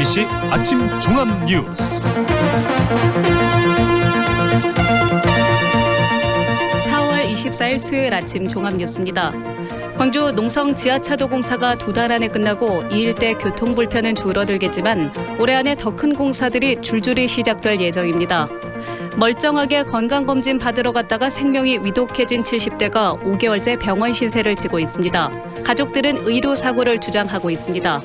MBC 아침 종합 뉴스. 4월 24일 수요일 아침 종합 뉴스입니다. 광주 농성 지하차도 공사가 2달 안에 끝나고 이 일대 교통 불편은 줄어들겠지만 올해 안에 더 큰 공사들이 줄줄이 시작될 예정입니다. 멀쩡하게 건강검진 받으러 갔다가 생명이 위독해진 70대가 5개월째 병원 신세를 지고 있습니다. 가족들은 의료사고를 주장하고 있습니다.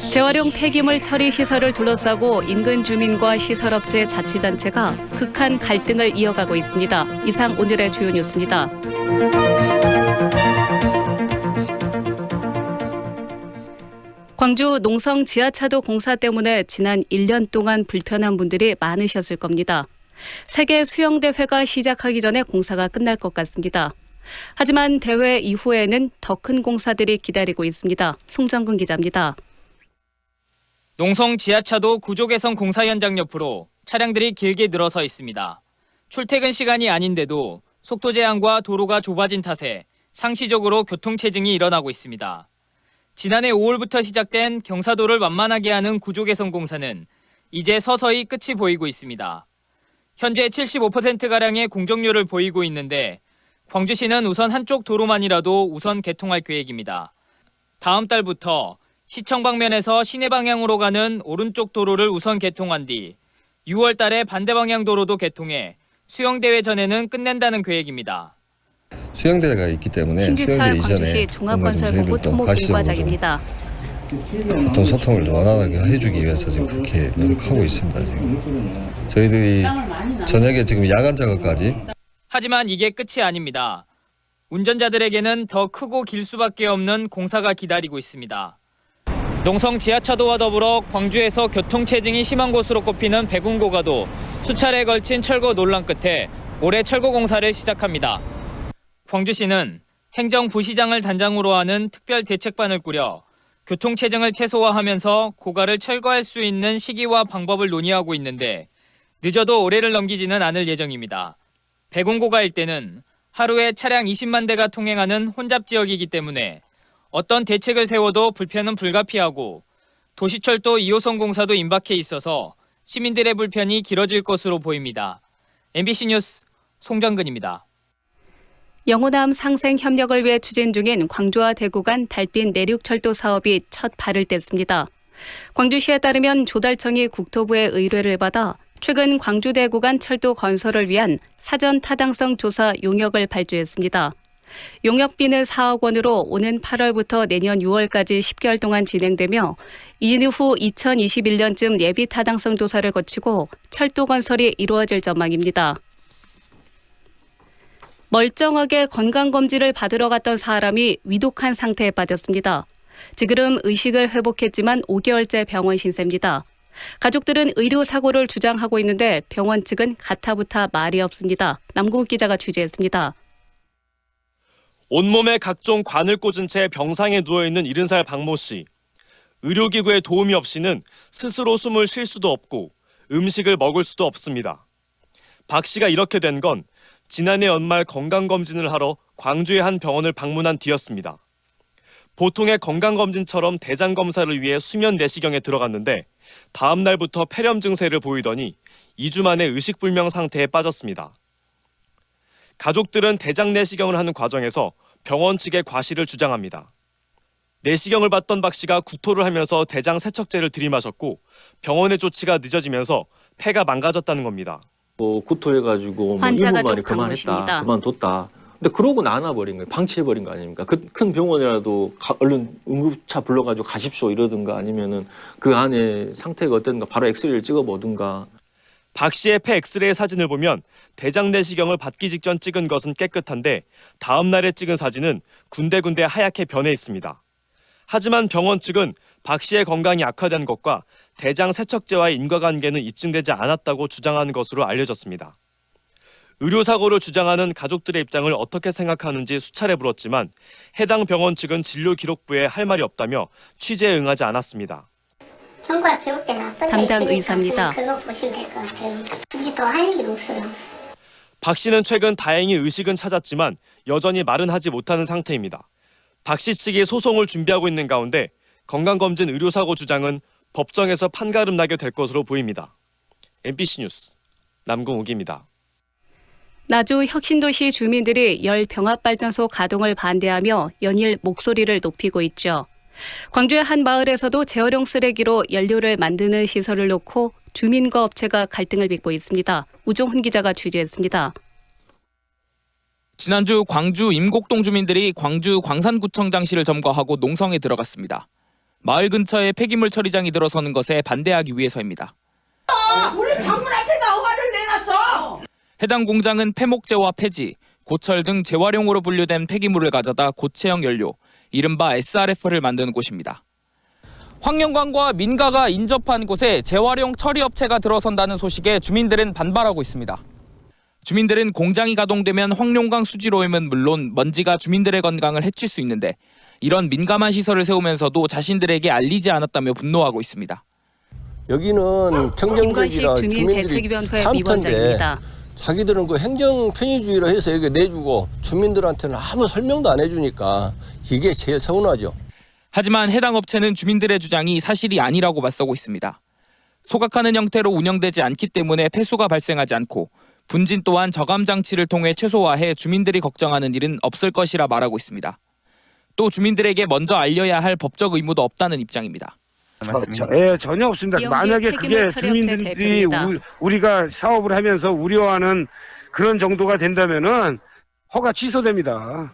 재활용 폐기물 처리 시설을 둘러싸고 인근 주민과 시설업체 자치단체가 극한 갈등을 이어가고 있습니다. 이상 오늘의 주요 뉴스입니다. 광주 농성 지하차도 공사 때문에 지난 1년 동안 불편한 분들이 많으셨을 겁니다. 세계 수영대회가 시작하기 전에 공사가 끝날 것 같습니다. 하지만 대회 이후에는 더 큰 공사들이 기다리고 있습니다. 송정근 기자입니다. 농성 지하차도 구조 개선 공사 현장 옆으로 차량들이 길게 늘어서 있습니다. 출퇴근 시간이 아닌데도 속도 제한과 도로가 좁아진 탓에 상시적으로 교통체증이 일어나고 있습니다. 지난해 5월부터 시작된 경사도를 완만하게 하는 구조 개선 공사는 이제 서서히 끝이 보이고 있습니다. 현재 75%가량의 공정률을 보이고 있는데 광주시는 우선 한쪽 도로만이라도 우선 개통할 계획입니다. 다음 달부터 시청 방면에서 시내 방향으로 가는 오른쪽 도로를 우선 개통한 뒤 6월 달에 반대 방향 도로도 개통해 수영대회 전에는 끝낸다는 계획입니다. 수영대회가 있기 때문에 신규철 수영대 이전에 광주시 종합건설본부 토목공과장입니다. 교통 소통을 원활하게 해주기 위해서 지금 그렇게 노력하고 있습니다. 지금 저희들이 저녁에 지금 야간 작업까지. 하지만 이게 끝이 아닙니다. 운전자들에게는 더 크고 길 수밖에 없는 공사가 기다리고 있습니다. 농성 지하차도와 더불어 광주에서 교통체증이 심한 곳으로 꼽히는 백운고가도 수차례에 걸친 철거 논란 끝에 올해 철거 공사를 시작합니다. 광주시는 행정부시장을 단장으로 하는 특별대책반을 꾸려 교통체증을 최소화하면서 고가를 철거할 수 있는 시기와 방법을 논의하고 있는데 늦어도 올해를 넘기지는 않을 예정입니다. 백운고가 일대는 하루에 차량 20만 대가 통행하는 혼잡 지역이기 때문에 어떤 대책을 세워도 불편은 불가피하고 도시철도 2호선 공사도 임박해 있어서 시민들의 불편이 길어질 것으로 보입니다. MBC 뉴스 송정근입니다. 영호남 상생 협력을 위해 추진 중인 광주와 대구 간 달빛 내륙철도 사업이 첫 발을 뗐습니다. 광주시에 따르면 조달청이 국토부의 의뢰를 받아 최근 광주 대구 간 철도 건설을 위한 사전 타당성 조사 용역을 발주했습니다. 용역비는 4억 원으로 오는 8월부터 내년 6월까지 10개월 동안 진행되며 이후 2021년쯤 예비 타당성 조사를 거치고 철도 건설이 이루어질 전망입니다. 멀쩡하게 건강검진을 받으러 갔던 사람이 위독한 상태에 빠졌습니다. 지금 의식을 회복했지만 5개월째 병원 신세입니다. 가족들은 의료사고를 주장하고 있는데 병원 측은 가타부타 말이 없습니다. 남궁욱 기자가 취재했습니다. 온몸에 각종 관을 꽂은 채 병상에 누워있는 70살 박모 씨. 의료기구의 도움이 없이는 스스로 숨을 쉴 수도 없고 음식을 먹을 수도 없습니다. 박 씨가 이렇게 된 건 지난해 연말 건강검진을 하러 광주의 한 병원을 방문한 뒤였습니다. 보통의 건강검진처럼 대장검사를 위해 수면 내시경에 들어갔는데 다음 날부터 폐렴 증세를 보이더니 2주 만에 의식불명 상태에 빠졌습니다. 가족들은 대장 내시경을 하는 과정에서 병원 측의 과실을 주장합니다. 내시경을 받던 박 씨가 구토를 하면서 대장 세척제를 들이마셨고 병원의 조치가 늦어지면서 폐가 망가졌다는 겁니다. 구토해가지고 이분만이 그만했다, 그만뒀다. 근데 그러고 나눠버린 거예요. 방치해버린 거 아닙니까? 큰 병원이라도 얼른 응급차 불러가지고 가십시오 이러든가 아니면은 그 안에 상태가 어떤가 바로 엑스레이를 찍어보든가. 박 씨의 폐 엑스레이 사진을 보면 대장 내시경을 받기 직전 찍은 것은 깨끗한데 다음 날에 찍은 사진은 군데군데 하얗게 변해 있습니다. 하지만 병원 측은 박 씨의 건강이 악화된 것과 대장 세척제와의 인과관계는 입증되지 않았다고 주장하는 것으로 알려졌습니다. 의료사고를 주장하는 가족들의 입장을 어떻게 생각하는지 수차례 물었지만 해당 병원 측은 진료기록부에 할 말이 없다며 취재에 응하지 않았습니다. 경과 기록대 놨어요. 담당 의사입니다. 그거 보시면 될 것 같아요. 굳이 더 할 얘기도 없어요. 박 씨는 최근 다행히 의식은 찾았지만 여전히 말은 하지 못하는 상태입니다. 박 씨 측이 소송을 준비하고 있는 가운데 건강검진 의료사고 주장은 법정에서 판가름 나게 될 것으로 보입니다. MBC 뉴스 남궁욱입니다. 나주 혁신도시 주민들이 열병합발전소 가동을 반대하며 연일 목소리를 높이고 있죠. 광주의 한 마을에서도 재활용 쓰레기로 연료를 만드는 시설을 놓고 주민과 업체가 갈등을 빚고 있습니다. 우종훈 기자가 취재했습니다. 지난주 광주 임곡동 주민들이 광주 광산구청장실을 점거하고 농성에 들어갔습니다. 마을 근처에 폐기물 처리장이 들어서는 것에 반대하기 위해서입니다. 우리 방문 앞에다 허가를 내놨어. 해당 공장은 폐목재와 폐지, 고철 등 재활용으로 분류된 폐기물을 가져다 고체형 연료, 이른바 SRF를 만드는 곳입니다. 황영광과 민가가 인접한 곳에 재활용 처리업체가 들어선다는 소식에 주민들은 반발하고 있습니다. 주민들은 공장이 가동되면 황룡강 수질오염은 물론 먼지가 주민들의 건강을 해칠 수 있는데 이런 민감한 시설을 세우면서도 자신들에게 알리지 않았다며 분노하고 있습니다. 여기는 청정지역이라 주민들이 대책위원회 삼터인데 위원장입니다. 자기들은 그 행정 편의주의로 해서 여기 내주고 주민들한테는 아무 설명도 안 해주니까 이게 제일 서운하죠. 하지만 해당 업체는 주민들의 주장이 사실이 아니라고 맞서고 있습니다. 소각하는 형태로 운영되지 않기 때문에 폐수가 발생하지 않고 분진 또한 저감 장치를 통해 최소화해 주민들이 걱정하는 일은 없을 것이라 말하고 있습니다. 또 주민들에게 먼저 알려야 할 법적 의무도 없다는 입장입니다. 예, 전혀 없습니다. 만약에 그게 주민들이 우리가 사업을 하면서 우려하는 그런 정도가 된다면은 허가 취소됩니다.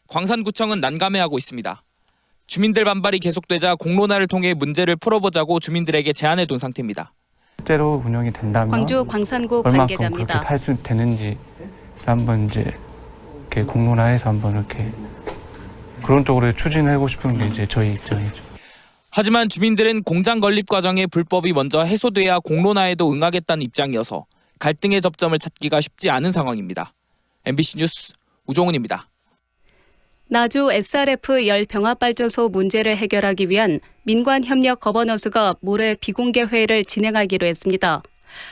광산구청은 난감해하고 있습니다. 주민들 반발이 계속되자 공론화를 통해 문제를 풀어보자고 주민들에게 제안해둔 상태입니다. 실제로 운영이 된다면 광주 광산구 얼마큼 관계자입니다. 그렇게 탈 수 되는지 한번 이제 이렇게 공론화해서 한번 이렇게 그런 쪽으로 추진하고 싶은 게 이제 저희 입장이죠. 하지만 주민들은 공장 건립 과정에 불법이 먼저 해소돼야 공론화에도 응하겠다는 입장이어서 갈등의 접점을 찾기가 쉽지 않은 상황입니다. MBC 뉴스 우종훈입니다. 나주 SRF 열병합발전소 문제를 해결하기 위한 민관협력 거버넌스가 모레 비공개 회의를 진행하기로 했습니다.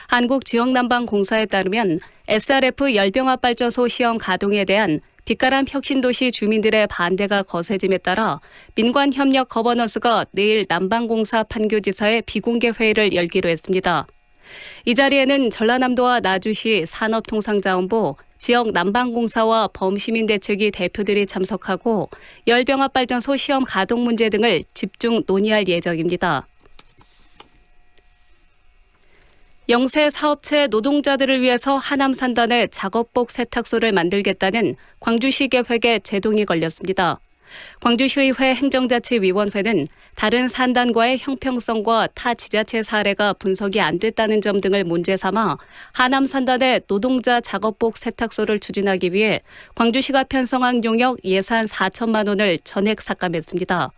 한국지역난방공사에 따르면 SRF 열병합발전소 시험 가동에 대한 빛가람 혁신도시 주민들의 반대가 거세짐에 따라 민관협력 거버넌스가 내일 난방공사 판교지사의 비공개 회의를 열기로 했습니다. 이 자리에는 전라남도와 나주시 산업통상자원부, 지역 난방공사와 범시민대책위 대표들이 참석하고 열병합발전소 시험 가동 문제 등을 집중 논의할 예정입니다. 영세 사업체 노동자들을 위해서 하남 산단에 작업복 세탁소를 만들겠다는 광주시 계획에 제동이 걸렸습니다. 광주시의회 행정자치위원회는 다른 산단과의 형평성과 타 지자체 사례가 분석이 안 됐다는 점 등을 문제 삼아 하남 산단에 노동자 작업복 세탁소를 추진하기 위해 광주시가 편성한 용역 예산 4천만 원을 전액 삭감했습니다.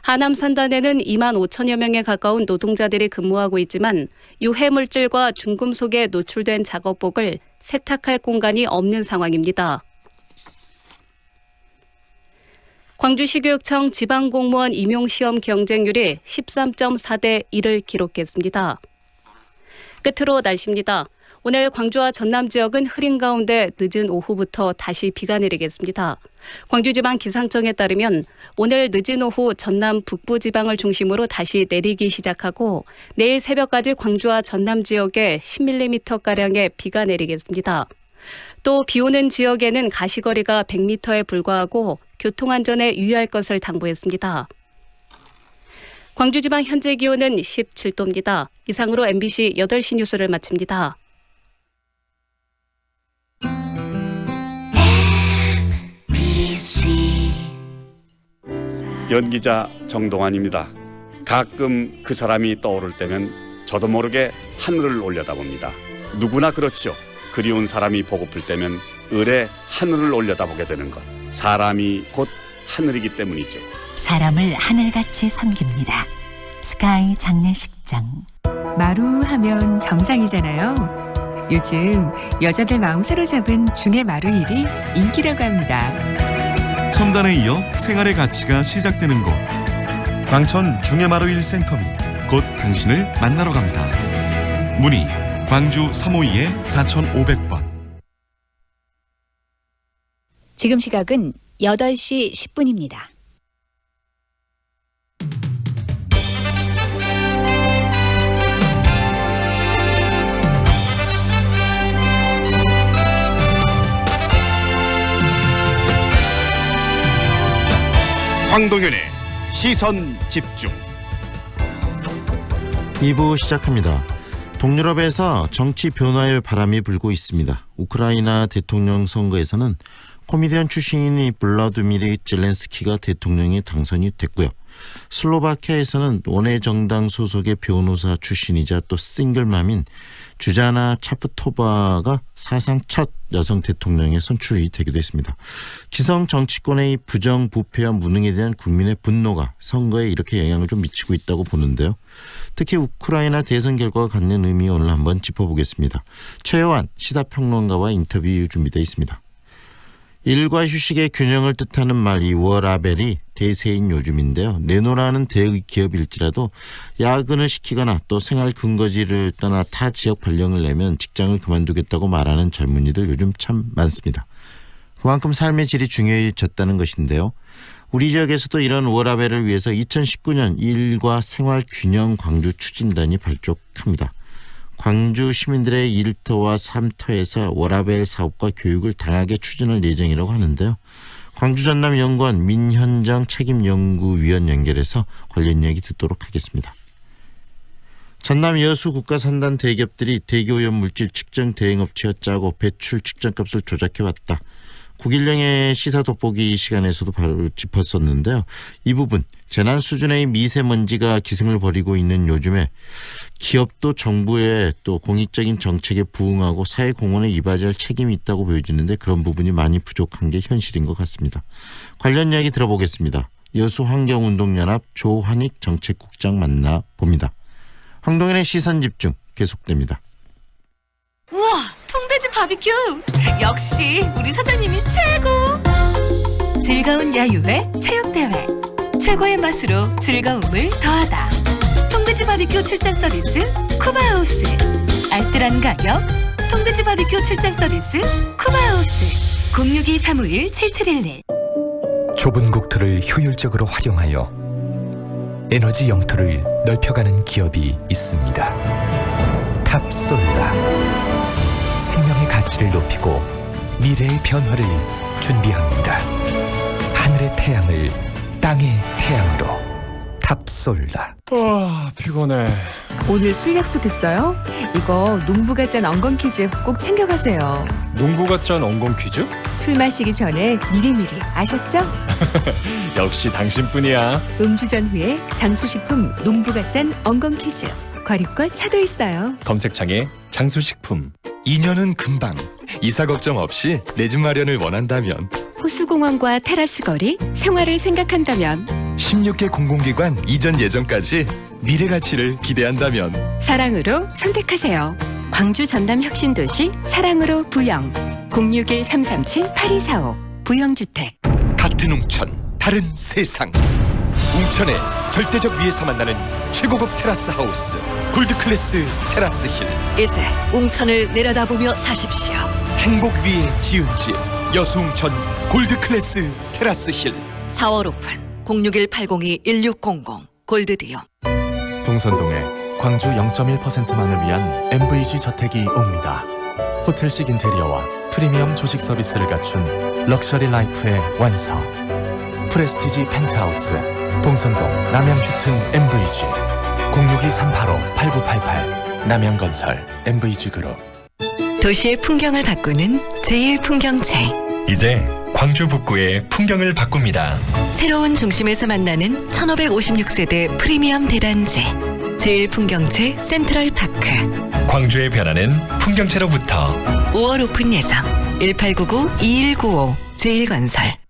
하남 산단에는 2만 5천여 명에 가까운 노동자들이 근무하고 있지만 유해 물질과 중금속에 노출된 작업복을 세탁할 공간이 없는 상황입니다. 광주시교육청 지방공무원 임용시험 경쟁률이 13.4대 1을 기록했습니다. 끝으로 날씨입니다. 오늘 광주와 전남 지역은 흐린 가운데 늦은 오후부터 다시 비가 내리겠습니다. 광주지방기상청에 따르면 오늘 늦은 오후 전남 북부 지방을 중심으로 다시 내리기 시작하고 내일 새벽까지 광주와 전남 지역에 10mm가량의 비가 내리겠습니다. 또 비오는 지역에는 가시거리가 100m에 불과하고 교통안전에 유의할 것을 당부했습니다. 광주지방 현재 기온은 17도입니다. 이상으로 MBC 8시 뉴스를 마칩니다. 연기자 정동환입니다. 가끔 그 사람이 떠오를 때면 저도 모르게 하늘을 올려다봅니다. 누구나 그렇죠. 그리운 사람이 보고플 때면 을에 하늘을 올려다보게 되는 것. 사람이 곧 하늘이기 때문이죠. 사람을 하늘같이 섬깁니다. 스카이 장례식장. 마루 하면 정상이잖아요. 요즘 여자들 마음 사로잡은 중의 마루 일이 인기라고 합니다. 첨단에 이어 생활의 가치가 시작되는 곳. 광천 중해마루일 센터미 곧 당신을 만나러 갑니다. 문의 광주 352-4500번. 지금 시각은 8시 10분입니다. 황동윤의 시선 집중. 2부 시작합니다. 동유럽에서 정치 변화의 바람이 불고 있습니다. 우크라이나 대통령 선거에서는 코미디언 출신인 블라디미르 젤렌스키가 대통령에 당선이 됐고요. 슬로바키아에서는 원외 정당 소속의 변호사 출신이자 또 싱글맘인 주자나 차프토바가 사상 첫 여성 대통령에 선출이 되기도 했습니다. 기성 정치권의 부정부패와 무능에 대한 국민의 분노가 선거에 이렇게 영향을 좀 미치고 있다고 보는데요. 특히 우크라이나 대선 결과가 갖는 의미 오늘 한번 짚어보겠습니다. 최요한 시사평론가와 인터뷰 준비되어 있습니다. 일과 휴식의 균형을 뜻하는 말 이 워라벨이 대세인 요즘인데요. 내노라는 대기업일지라도 야근을 시키거나 또 생활 근거지를 떠나 타 지역 발령을 내면 직장을 그만두겠다고 말하는 젊은이들 요즘 참 많습니다. 그만큼 삶의 질이 중요해졌다는 것인데요. 우리 지역에서도 이런 워라벨을 위해서 2019년 일과 생활 균형 광주 추진단이 발족합니다. 광주 시민들의 일터와 삶터에서 워라벨 사업과 교육을 다양하게 추진할 예정이라고 하는데요. 광주 전남연구원 민현정 책임연구위원 연결해서 관련 이야기 듣도록 하겠습니다. 전남 여수 국가산단 대기업들이 대기오염 물질 측정 대행업체와 짜고 배출 측정값을 조작해왔다. 9.1령의 시사 돋보기 시간에서도 바로 짚었었는데요. 이 부분 재난 수준의 미세먼지가 기승을 벌이고 있는 요즘에 기업도 정부의 또 공익적인 정책에 부응하고 사회공헌에 이바지할 책임이 있다고 보여지는데 그런 부분이 많이 부족한 게 현실인 것 같습니다. 관련 이야기 들어보겠습니다. 여수환경운동연합 조환익 정책국장 만나봅니다. 황동현의 시선집중 계속됩니다. 우와, 통돼지 바비큐! 역시 우리 사장님이 최고! 즐거운 야유회, 체육대회 최고의 맛으로 즐거움을 더하다. 통돼지 바비큐 출장 서비스 쿠바하우스. 알뜰한 가격 통돼지 바비큐 출장 서비스 쿠바하우스. 062-351-7711. 좁은 국토를 효율적으로 활용하여 에너지 영토를 넓혀가는 기업이 있습니다. 탑솔라. 생명의 가치를 높이고 미래의 변화를 준비합니다. 하늘의 태양을 땅의 태양으로 탑솔라. 피곤해. 오늘 술 약속했어요? 이거 농부가 짠 엉겅 퀴즈 꼭 챙겨가세요. 농부가 짠 엉겅 퀴즈? 술 마시기 전에 미리미리 아셨죠? 역시 당신뿐이야. 음주 전후에 장수식품 농부가 짠 엉겅 퀴즈. 과립과 차도 있어요. 검색창에 장수식품. 2년은 금방. 이사 걱정 없이 내 집 마련을 원한다면, 호수공원과 테라스 거리, 생활을 생각한다면, 16개 공공기관 이전 예정까지 미래 가치를 기대한다면 사랑으로 선택하세요. 광주 전남 혁신도시 사랑으로 부영 061-337-8245 부영주택. 같은 웅천 다른 세상. 웅천의 절대적 위에서 만나는 최고급 테라스 하우스 골드클래스 테라스 힐. 이제 웅천을 내려다보며 사십시오. 행복 위에 지은 집 여수웅천 골드클래스 테라스 힐. 4월 오픈 061-802-1600 골드디오. 동선동에 광주 0.1%만을 위한 MVG 저택이 옵니다. 호텔식 인테리어와 프리미엄 조식 서비스를 갖춘 럭셔리 라이프의 완성. 프레스티지 펜트하우스 동선동 남양휴튼 MVG 062-385-8988 남양건설 MVG그룹. 도시의 풍경을 바꾸는 제1풍경체. 이제 광주 북구의 풍경을 바꿉니다. 새로운 중심에서 만나는 1556세대 프리미엄 대단지 제1풍경체 센트럴파크. 광주의 변화는 풍경체로부터. 5월 오픈 예정. 1899-2195 제1건설.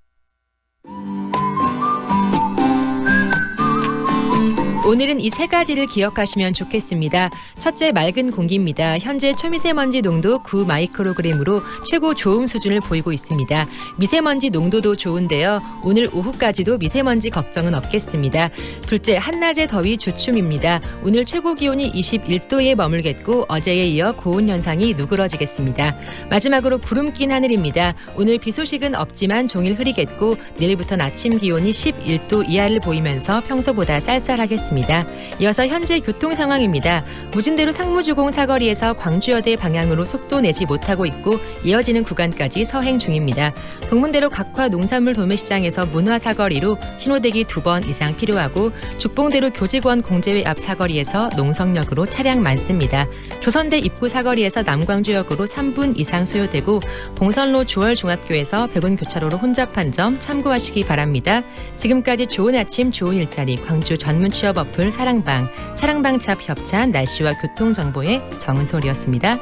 오늘은 이 세 가지를 기억하시면 좋겠습니다. 첫째, 맑은 공기입니다. 현재 초미세먼지 농도 9마이크로그램으로 최고 좋음 수준을 보이고 있습니다. 미세먼지 농도도 좋은데요. 오늘 오후까지도 미세먼지 걱정은 없겠습니다. 둘째, 한낮의 더위 주춤입니다. 오늘 최고 기온이 21도에 머물겠고 어제에 이어 고온 현상이 누그러지겠습니다. 마지막으로 구름 낀 하늘입니다. 오늘 비 소식은 없지만 종일 흐리겠고 내일부터는 아침 기온이 11도 이하를 보이면서 평소보다 쌀쌀하겠습니다. 있습니다. 이어서 현재 교통 상황입니다. 무진대로 상무주공 사거리에서 광주여대 방향으로 속도 내지 못하고 있고 이어지는 구간까지 서행 중입니다. 동문대로 각화 농산물 도매시장에서 문화 사거리로 신호대기 2번 이상 필요하고 죽봉대로 교직원 공제회 앞 사거리에서 농성역으로 차량 많습니다. 조선대 입구 사거리에서 남광주역으로 3분 이상 소요되고 봉선로 주월중학교에서 백운교차로로 혼잡한 점 참고하시기 바랍니다. 지금까지 좋은 아침 좋은 일자리 광주 전문 취업 어플 사랑방찹 협찬 날씨와 교통정보의 정은솔이었습니다.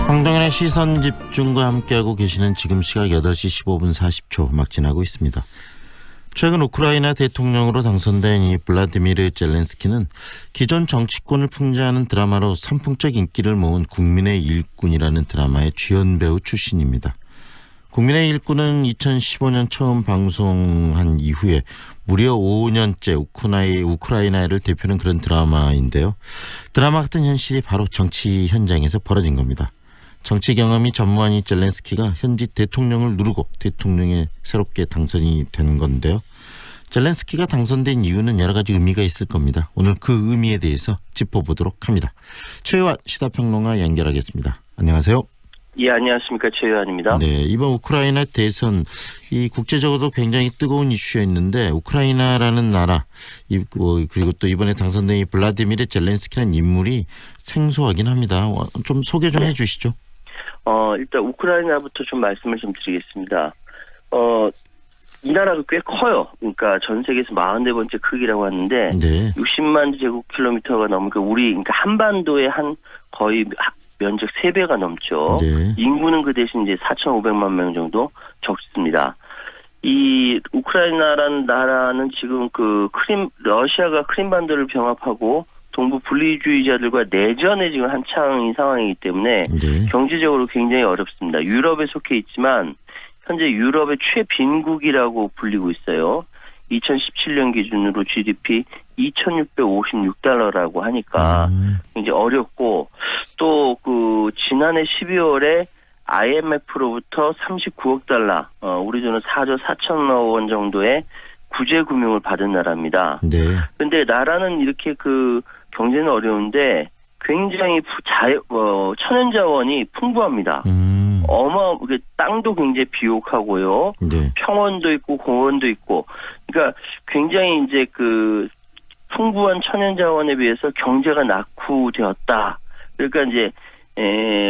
황동현의 시선집중과 함께하고 계시는 지금 시각 8시 15분 40초 막 지나고 있습니다. 최근 우크라이나 대통령으로 당선된 이 블라디미르 젤렌스키는 기존 정치권을 풍자하는 드라마로 선풍적 인기를 모은 국민의 일꾼이라는 드라마의 주연 배우 출신입니다. 국민의 일꾼은 2015년 처음 방송한 이후에 무려 5년째 우크라이나를 대표하는 그런 드라마인데요. 드라마 같은 현실이 바로 정치 현장에서 벌어진 겁니다. 정치 경험이 전무한 이 젤렌스키가 현지 대통령을 누르고 대통령에 새롭게 당선이 된 건데요. 젤렌스키가 당선된 이유는 여러 가지 의미가 있을 겁니다. 오늘 그 의미에 대해서 짚어보도록 합니다. 최요한 시사평론가 연결하겠습니다. 안녕하세요. 예, 안녕하십니까. 최요한입니다. 네, 이번 우크라이나 대선 이 국제적으로도 굉장히 뜨거운 이슈였는데 우크라이나라는 나라 그리고 또 이번에 당선된 이 블라디미르 젤렌스키라는 인물이 생소하긴 합니다. 좀 소개 좀 해주시죠. 일단 우크라이나부터 좀 말씀을 좀 드리겠습니다. 이 나라도 꽤 커요. 그러니까 전 세계에서 44번째 크기라고 하는데 네. 60만 제곱킬로미터가 넘으니까 그러니까 한반도의 한 거의 면적 3배가 넘죠. 네. 인구는 그 대신 이제 4,500만 명 정도 적습니다. 이 우크라이나라는 나라는 지금 러시아가 크림반도를 병합하고 동부 분리주의자들과 내전에 지금 한창인 상황이기 때문에 네. 경제적으로 굉장히 어렵습니다. 유럽에 속해 있지만 현재 유럽의 최빈국이라고 불리고 있어요. 2017년 기준으로 GDP 2,656달러라고 하니까 굉장히 어렵고 또 지난해 12월에 IMF로부터 39억 달러, 우리 돈은 4조 4천억 원 정도의 구제 금융을 받은 나라입니다. 네. 근데 나라는 이렇게 경제는 어려운데 굉장히 천연자원이 풍부합니다. 땅도 굉장히 비옥하고요. 네. 평원도 있고 공원도 있고. 그러니까 굉장히 이제 풍부한 천연자원에 비해서 경제가 낙후되었다. 그러니까 이제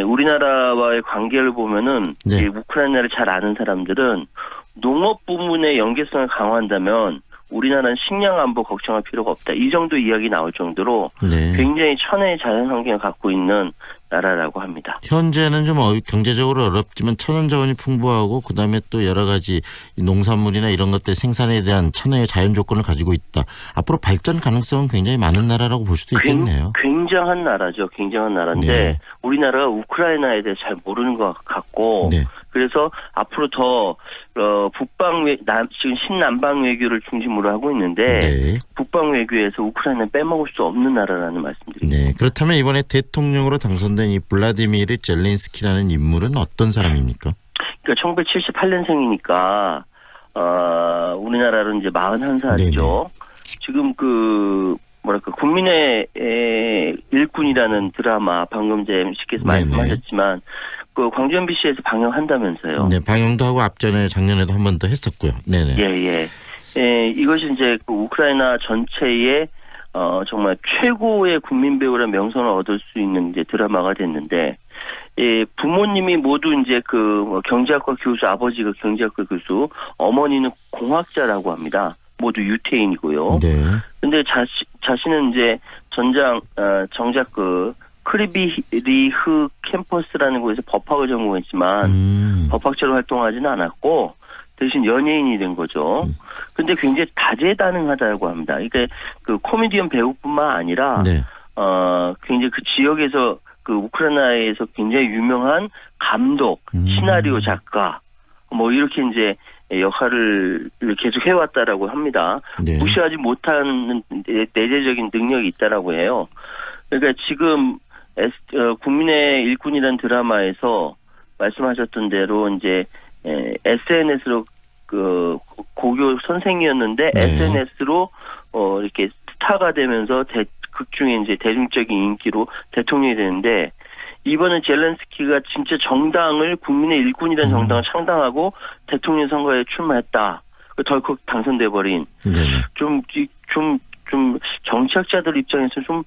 우리나라와의 관계를 보면은 네. 우크라이나를 잘 아는 사람들은 농업 부문의 연계성을 강화한다면 우리나라는 식량 안보 걱정할 필요가 없다. 이 정도 이야기 나올 정도로 네. 굉장히 천혜의 자연 환경을 갖고 있는 나라라고 합니다. 현재는 좀 경제적으로 어렵지만 천연자원이 풍부하고 그다음에 또 여러 가지 농산물이나 이런 것들 생산에 대한 천혜의 자연 조건을 가지고 있다. 앞으로 발전 가능성은 굉장히 많은 나라라고 볼 수도 있겠네요. 굉장한 나라죠. 굉장한 나라인데 네. 우리나라가 우크라이나에 대해 잘 모르는 것 같고 네. 그래서 앞으로 더 지금 신남방 외교를 중심으로 하고 있는데 네. 북방 외교에서 우크라이나는 빼먹을 수 없는 나라라는 말씀드립니다. 네. 그렇다면 이번에 대통령으로 당선된 이 블라디미르 젤렌스키라는 인물은 어떤 사람입니까? 그러니까 1978년생이니까 우리나라로 이제 41살이죠. 네네. 지금 국민의 일꾼이라는 드라마 방금 MC께서 말씀하셨지만 광주 MBC에서 방영한다면서요. 네, 방영도 하고 앞전에 작년에도 한 번 더 했었고요. 네네. 예. 이것이 이제 우크라이나 전체의 정말 최고의 국민 배우라는 명성을 얻을 수 있는 이제 드라마가 됐는데, 부모님이 모두 이제 경제학과 교수, 아버지가 경제학과 교수, 어머니는 공학자라고 합니다. 모두 유태인이고요. 네. 근데 자신은 이제 정작 크리비리흐 캠퍼스라는 곳에서 법학을 전공했지만 법학자로 활동하지는 않았고 대신 연예인이 된 거죠. 근데 굉장히 다재다능하다고 합니다. 그러니까 코미디언 배우뿐만 아니라 네. 굉장히 지역에서 우크라이나에서 굉장히 유명한 감독, 시나리오 작가 이렇게 이제 역할을 계속 해왔다라고 합니다. 네. 무시하지 못하는 내재적인 능력이 있다라고 해요. 그러니까 지금 국민의 일꾼이라는 드라마에서 말씀하셨던 대로 이제 SNS로 그 고교 선생이었는데 네. SNS로 이렇게 스타가 되면서 극중에 이제 대중적인 인기로 대통령이 되는데 이번에 젤렌스키가 진짜 정당을 국민의 일꾼이라는 정당을 창당하고 대통령 선거에 출마했다. 덜컥 당선돼 버린 좀 정치학자들 입장에서 좀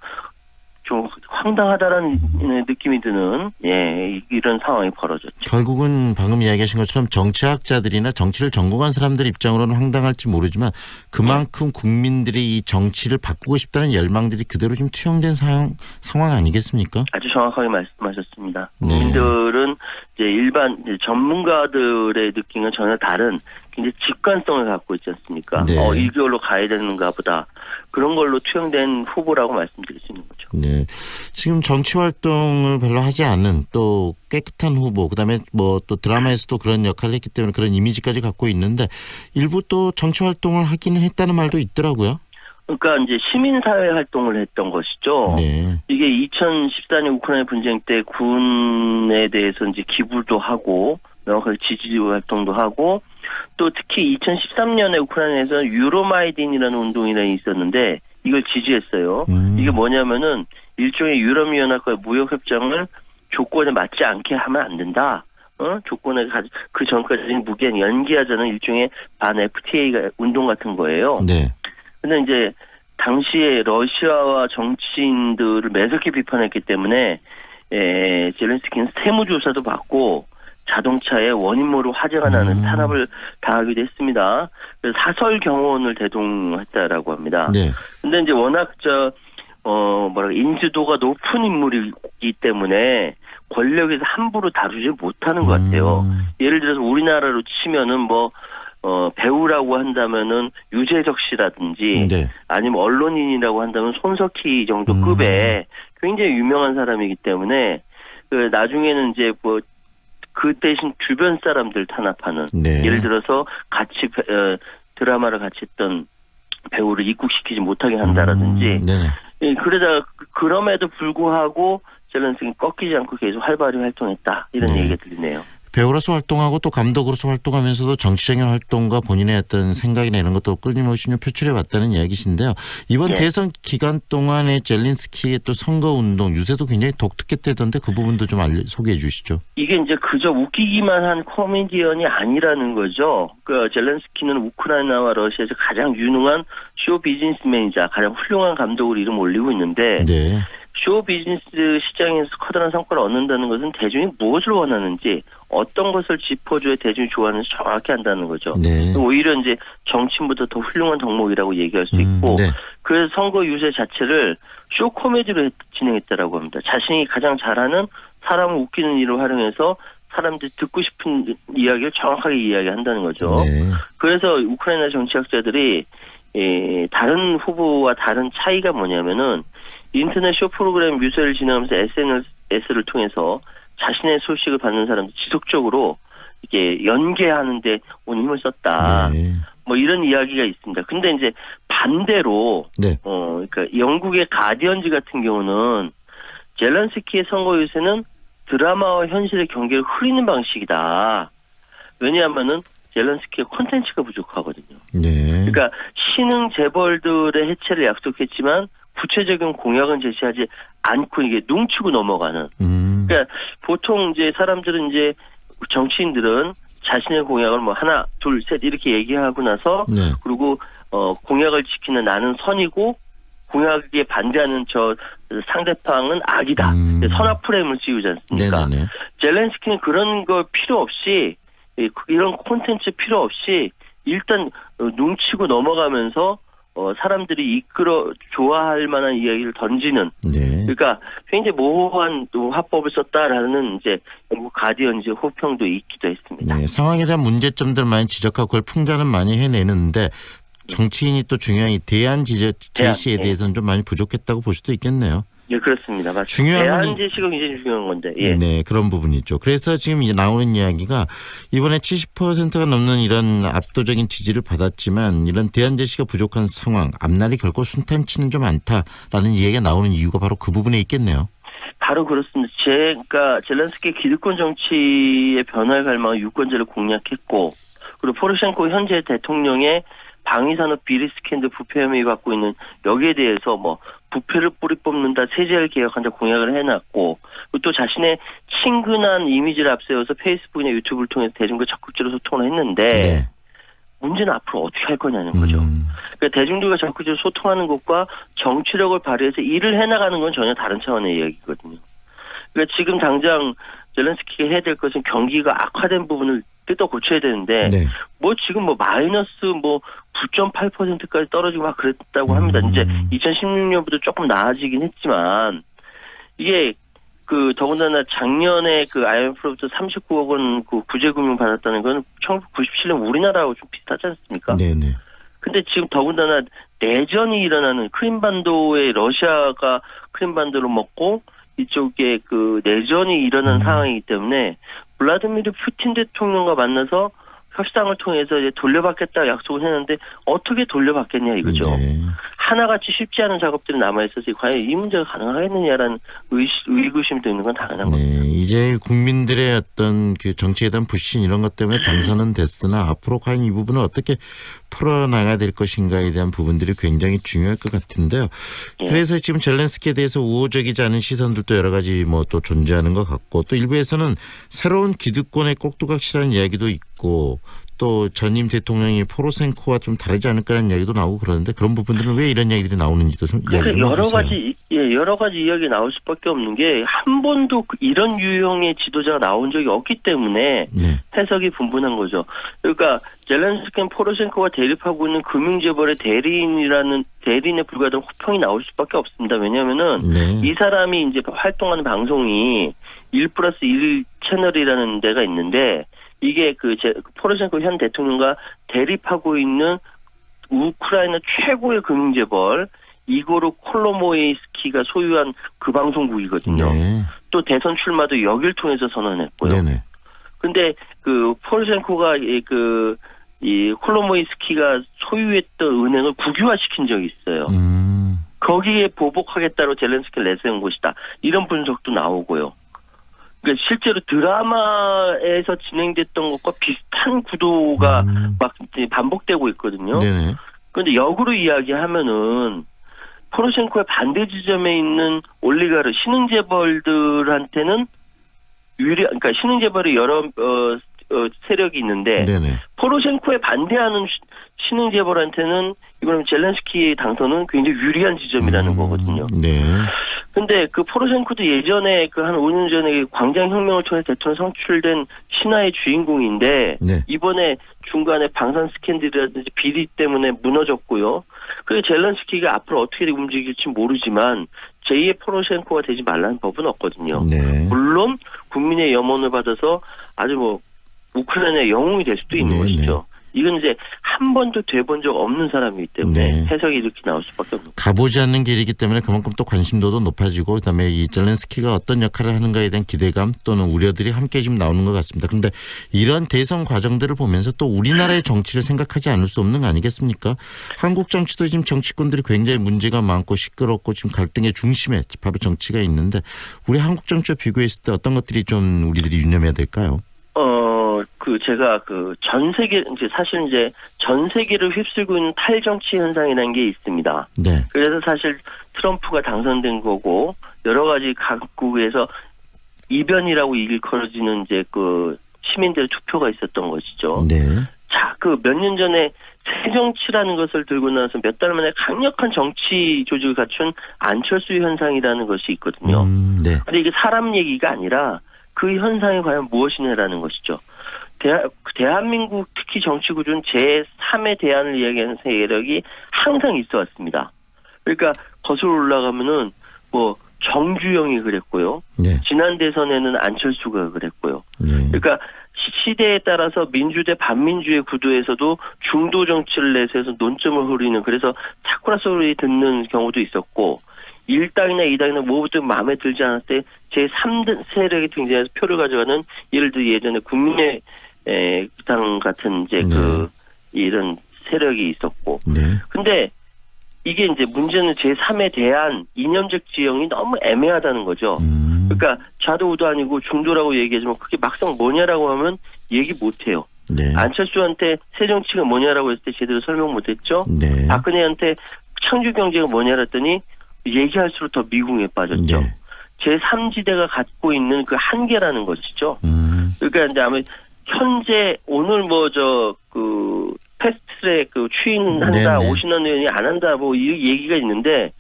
황당하다라는 느낌이 드는 이런 상황이 벌어졌죠. 결국은 방금 이야기하신 것처럼 정치학자들이나 정치를 전공한 사람들 입장으로는 황당할지 모르지만 그만큼 국민들이 이 정치를 바꾸고 싶다는 열망들이 그대로 좀 투영된 상황 아니겠습니까? 아주 정확하게 말씀하셨습니다. 국민들은 이제 일반 전문가들의 느낌은 전혀 다른 굉장히 직관성을 갖고 있지 않습니까? 이 길로 가야 되는가 보다. 그런 걸로 투영된 후보라고 말씀드릴 수 있는 거죠. 네, 지금 정치 활동을 별로 하지 않은 또 깨끗한 후보, 그다음에 뭐 또 드라마에서도 그런 역할을 했기 때문에 그런 이미지까지 갖고 있는데 일부 또 정치 활동을 하기는 했다는 말도 있더라고요. 그러니까 이제 시민사회 활동을 했던 것이죠. 이게 2014년 우크라이나 분쟁 때 군에 대해서 이제 기부도 하고 명확하게 지지 활동도 하고 또 특히 2013년에 우크라이나에서 유로마이딘이라는 운동이 있었는데 이걸 지지했어요. 이게 뭐냐면은 일종의 유럽연합과의 무역협정을 조건에 맞지 않게 하면 안 된다. 조건에 그 전까지 무기한 연기하자는 일종의 반 FTA 운동 같은 거예요. 근데 이제 당시에 러시아와 정치인들을 매섭게 비판했기 때문에 젤렌스키는 세무조사도 받고 자동차에 원인 모르고 화재가 나는 탄압을 당하기도 했습니다. 그래서 사설 경호원을 대동했다라고 합니다. 근데 이제 워낙 인지도가 높은 인물이기 때문에 권력에서 함부로 다루지 못하는 것 같아요. 예를 들어서 우리나라로 치면은 배우라고 한다면은 유재석 씨라든지 아니면 언론인이라고 한다면 손석희 정도 급의 굉장히 유명한 사람이기 때문에 나중에는 이제 그 대신 주변 사람들 탄압하는 예를 들어서 같이 드라마를 같이 했던 배우를 입국시키지 못하게 한다라든지 그러다가 그럼에도 불구하고 젤렌스키는 꺾이지 않고 계속 활발히 활동했다 이런 얘기가 들리네요. 배우로서 활동하고 또 감독으로서 활동하면서도 정치적인 활동과 본인의 어떤 생각이나 이런 것도 끊임없이 표출해 왔다는 이야기신데요. 이번 대선 기간 동안에 젤렌스키의 또 선거운동 유세도 굉장히 독특했다던데 그 부분도 좀 소개해 주시죠. 이게 이제 그저 웃기기만 한 코미디언이 아니라는 거죠. 젤렌스키는 우크라이나와 러시아에서 가장 유능한 쇼 비즈니스맨이자 가장 훌륭한 감독으로 이름 올리고 있는데 쇼 비즈니스 시장에서 커다란 성과를 얻는다는 것은 대중이 무엇을 원하는지 어떤 것을 짚어줘야 대중이 좋아하는지 정확히 한다는 거죠. 오히려 이제 정치인보다 더 훌륭한 덕목이라고 얘기할 수 있고 그래서 선거 유세 자체를 쇼 코미디로 진행했다라고 합니다. 자신이 가장 잘하는 사람을 웃기는 일을 활용해서 사람들이 듣고 싶은 이야기를 정확하게 이야기한다는 거죠. 그래서 우크라이나 정치학자들이 다른 후보와 다른 차이가 뭐냐면은 인터넷 쇼 프로그램 유세를 진행하면서 SNS를 통해서 자신의 소식을 받는 사람들 지속적으로 이게 연계하는데 온 힘을 썼다. 이런 이야기가 있습니다. 근데 이제 반대로 그러니까 영국의 가디언즈 같은 경우는 젤렌스키의 선거 유세는 드라마와 현실의 경계를 흐리는 방식이다. 왜냐하면은 젤렌스키의 콘텐츠가 부족하거든요. 그러니까 신흥 재벌들의 해체를 약속했지만 구체적인 공약은 제시하지 않고 이게 눈치고 넘어가는. 그러니까 보통 이제 사람들은 이제 정치인들은 자신의 공약을 하나, 둘, 셋 이렇게 얘기하고 나서 그리고 공약을 지키는 나는 선이고 공약에 반대하는 저 상대방은 악이다. 선악 프레임을 씌우지 않습니까? 젤렌스키는 그런 거 필요 없이 이런 콘텐츠 필요 없이 일단 눈치고 넘어가면서 사람들이 좋아할 만한 이야기를 던지는 그러니까 굉장히 모호한 화법을 썼다라는 이제 영국 가디언즈 호평도 있기도 했습니다. 상황에 대한 문제점들 많이 지적하고 그걸 풍자는 많이 해내는데 정치인이 또 중요한 이 대안 제시에 대해서는 좀 많이 부족했다고 볼 수도 있겠네요. 네, 그렇습니다. 맞습니다. 중요한 대안 제시가 굉장히 중요한 건데. 네, 그런 부분이죠. 그래서 지금 나오는 이야기가 이번에 70%가 넘는 이런 압도적인 지지를 받았지만 이런 대안 제시가 부족한 상황, 앞날이 결코 순탄치는 좀 않다라는 이야기가 나오는 이유가 바로 그 부분에 있겠네요. 바로 그렇습니다. 그러니까 젤렌스키 기득권 정치의 변화를 갈망한 유권자를 공략했고 그리고 포로셴코 현재 대통령의 방위산업 비리 스캔들 부패 혐의 받고 있는 여기에 대해서 뭐 부패를 뿌리 뽑는다, 세제를 개혁한다 공약을 해놨고, 그리고 또 자신의 친근한 이미지를 앞세워서 페이스북이나 유튜브를 통해서 대중과 적극적으로 소통을 했는데 문제는 앞으로 어떻게 할 거냐는 거죠. 그러니까 대중들과 적극적으로 소통하는 것과 정치력을 발휘해서 일을 해나가는 건 전혀 다른 차원의 이야기거든요. 그러니까 지금 당장 젤렌스키가 해야 될 것은 경기가 악화된 부분을 뜯어 고쳐야 되는데 뭐 지금 뭐 마이너스 뭐 9.8%까지 떨어지고 막 그랬다고 합니다. 이제 2016년부터 조금 나아지긴 했지만 이게 그 더군다나 작년에 그 IMF로부터 39억 원 그 구제 금융 받았다는 건 1997년 우리나라하고 좀 비슷하지 않습니까? 네네. 근데 지금 더군다나 내전이 일어나는 크림반도에 러시아가 크림반도를 먹고 이쪽에 그 내전이 일어난 상황이기 때문에 블라디미르 푸틴 대통령과 만나서 협상을 통해서 이제 돌려받겠다 약속을 했는데 어떻게 돌려받겠냐 이거죠. 하나같이 쉽지 않은 작업들이 남아있어서 과연 이 문제가 가능하겠느냐라는 의구심도 있는 건 당연한 겁니다. 이제 국민들의 어떤 그 정치에 대한 불신 이런 것 때문에 당선은 됐으나 앞으로 과연 이 부분을 어떻게 풀어나가야 될 것인가에 대한 부분들이 굉장히 중요할 것 같은데요. 그래서 지금 젤렌스키에 대해서 우호적이지 않은 시선들도 여러 가지 뭐 또 존재하는 것 같고 또 일부에서는 새로운 기득권의 꼭두각시라는 이야기도 있고 또 전임 대통령이 포로셴코와 좀 다르지 않을까라는 이야기도 나오고 그러는데 그런 부분들은 왜 이런 이야기들이 나오는지도 좀 이야기 좀 해주세요. 여러 가지 이야기 나올 수밖에 없는 게 한 번도 이런 유형의 지도자가 나온 적이 없기 때문에 해석이 분분한 거죠. 그러니까 젤렌스키는 포로셴코와 대립하고 있는 금융재벌의 대리인에 불과하던 호평이 나올 수밖에 없습니다. 왜냐하면은 이 사람이 이제 활동하는 방송이 1+1 채널이라는 데가 있는데 이게 그 포로셴코 현 대통령과 대립하고 있는 우크라이나 최고의 금융재벌 이고르 콜로모이스키가 소유한 그 방송국이거든요. 또 대선 출마도 여길 통해서 선언했고요. 근데 그 포로셴코가 이 콜로모이스키가 소유했던 은행을 국유화시킨 적이 있어요. 거기에 보복하겠다고 젤렌스키를 내세운 것이다. 이런 분석도 나오고요. 그러니까 실제로 드라마에서 진행됐던 것과 비슷한 구도가 막 반복되고 있거든요. 그런데 역으로 이야기하면은 포로셴코의 반대 지점에 있는 올리가르 신흥재벌들한테는 그러니까 신흥재벌이 여러 세력이 있는데 포로셴코에 반대하는 신흥재벌한테는 이거는 젤렌스키 당선은 굉장히 유리한 지점이라는 거거든요. 근데 그 포로셴코도 예전에 그 한 5년 전에 광장혁명을 통해 대통령 선출된 신화의 주인공인데 이번에 중간에 방산 스캔들이라든지 비리 때문에 무너졌고요. 그리고 젤렌스키가 앞으로 어떻게 움직일지 모르지만 제2의 포로셴코가 되지 말라는 법은 없거든요. 물론 국민의 염원을 받아서 아주 뭐 우크라이나의 영웅이 될 수도 있는 것이죠. 이건 이제 한 번도 돼본 적 없는 사람이기 때문에 해석이 이렇게 나올 수밖에 없는 거죠. 가보지 않는 길이기 때문에 그만큼 또 관심도도 높아지고 그다음에 이 젤렌스키가 어떤 역할을 하는가에 대한 기대감 또는 우려들이 함께 지금 나오는 것 같습니다. 그런데 이런 대선 과정들을 보면서 또 우리나라의 정치를 생각하지 않을 수 없는 거 아니겠습니까? 한국 정치도 지금 정치권들이 굉장히 문제가 많고 시끄럽고 지금 갈등의 중심에 바로 정치가 있는데 우리 한국 정치와 비교했을 때 어떤 것들이 좀 우리들이 유념해야 될까요? 제가 전 세계 사실 이제 전 세계를 휩쓸고 있는 탈정치 현상이라는 게 있습니다. 그래서 사실 트럼프가 당선된 거고 여러 가지 각국에서 이변이라고 일컬어지는 이제 그 시민들의 투표가 있었던 것이죠. 자, 몇 년 전에 새정치라는 것을 들고 나서 몇 달 만에 강력한 정치 조직을 갖춘 안철수 현상이라는 것이 있거든요. 근데 이게 사람 얘기가 아니라 그 현상이 과연 무엇이냐라는 것이죠. 대한민국 특히 정치 구조는 제3의 대안을 이야기하는 세력이 항상 있어 왔습니다. 그러니까 거슬러 올라가면은 뭐 정주영이 그랬고요. 지난 대선에는 안철수가 그랬고요. 그러니까 시대에 따라서 민주대 반민주의 구도에서도 중도 정치를 내세워서 논점을 흐리는 그래서 사쿠라 소리 듣는 경우도 있었고 1당이나 2당이나 모두 마음에 들지 않을 때 제3등 세력이 등장해서 표를 가져가는 예를 들어 예전에 국민의당 같은 이제 이런 세력이 있었고 근데 이게 이제 문제는 제3의 대안 이념적 지형이 너무 애매하다는 거죠. 그러니까 좌도 우도 아니고 중도라고 얘기하지만 그게 막상 뭐냐라고 하면 얘기 못해요. 네. 안철수한테 새 정치가 뭐냐라고 했을 때 제대로 설명 못했죠. 네. 박근혜한테 창조 경제가 뭐냐라 했더니 얘기할수록 더 미궁에 빠졌죠. 네. 제3지대가 갖고 있는 그 한계라는 것이죠. 그러니까 이제 아마 현재 오늘 패스트트랙 추인한다, 네네. 오신환 의원이 안 한다, 이 얘기가 있는데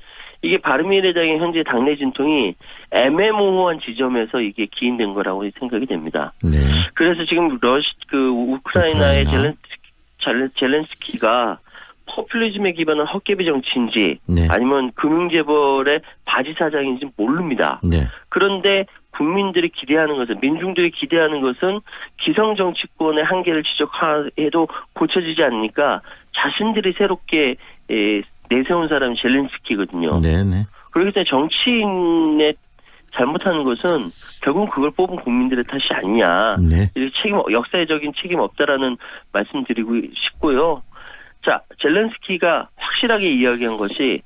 이게 바른미래당의 현재 당내 진통이 애매모호한 지점에서 이게 기인된 거라고 생각이 됩니다. 네. 그래서 지금 우크라이나의 젤렌스키가 포퓰리즘에 기반한 헛개비 정치인지 네. 아니면 금융재벌의 바지사장인지 모릅니다. 네. 그런데 국민들이 기대하는 것은, 민중들이 기대하는 것은 기성 정치권의 한계를 지적해도 고쳐지지 않으니까 자신들이 새롭게 내세운 사람이 젤렌스키거든요. 네네. 그렇기 때문에 정치인의 잘못하는 것은 결국은 그걸 뽑은 국민들의 탓이 아니냐. 네. 역사적인 책임 없다라는 말씀드리고 싶고요. 자, 젤렌스키가 확실하게 이야기한 것이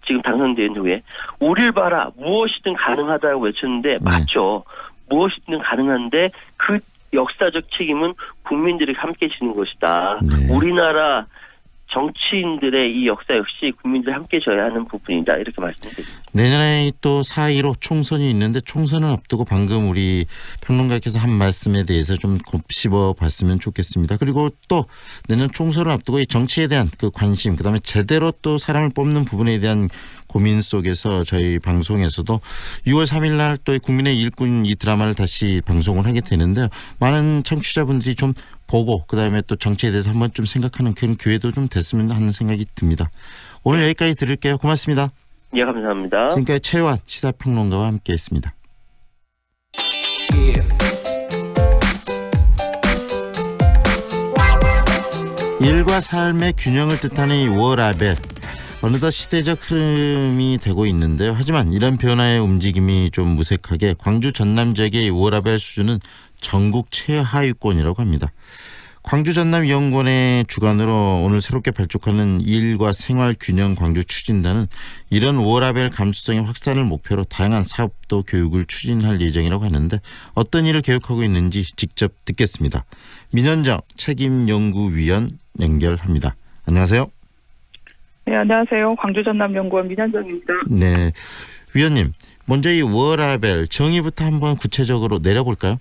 지금 당선된 후에 우릴 봐라, 무엇이든 가능하다고 외쳤는데 맞죠. 무엇이든 가능한데 그 역사적 책임은 국민들이 함께 지는 것이다. 우리나라 정치인들의 이 역사 역시 국민들이 함께 져야 하는 부분이다. 이렇게 말씀드립니다. 내년에 또 4.15 총선이 있는데 총선을 앞두고 방금 우리 평론가께서 한 말씀에 대해서 좀 곱씹어 봤으면 좋겠습니다. 그리고 또 내년 총선을 앞두고 이 정치에 대한 그 관심, 그다음에 제대로 또 사람을 뽑는 부분에 대한 고민 속에서 저희 방송에서도 6월 3일 날 또 국민의 일꾼 이 드라마를 다시 방송을 하게 되는데요. 많은 청취자분들이 좀 보고 그다음에 또 정치에 대해서 한번 좀 생각하는 그런 기회도 좀 됐으면 하는 생각이 듭니다. 오늘 여기까지 들을게요. 고맙습니다. 예, 감사합니다. 지금까지 최환 시사평론가와 함께했습니다. 일과 삶의 균형을 뜻하는 이 워라벨. 어느덧 시대적 흐름이 되고 있는데요. 하지만 이런 변화의 움직임이 좀 무색하게 광주 전남 지역의 워라벨 수준은 전국 최하위권이라고 합니다. 광주 전남연구원의 주관으로 오늘 새롭게 발족하는 일과 생활 균형 광주 추진단은 이런 워라벨 감수성의 확산을 목표로 다양한 사업도 교육을 추진할 예정이라고 하는데 어떤 일을 계획하고 있는지 직접 듣겠습니다. 민현정 책임연구위원 연결합니다. 안녕하세요. 네, 안녕하세요. 광주 전남연구원 민현정입니다. 네, 위원님 먼저 이 워라벨 정의부터 한번 구체적으로 내려볼까요?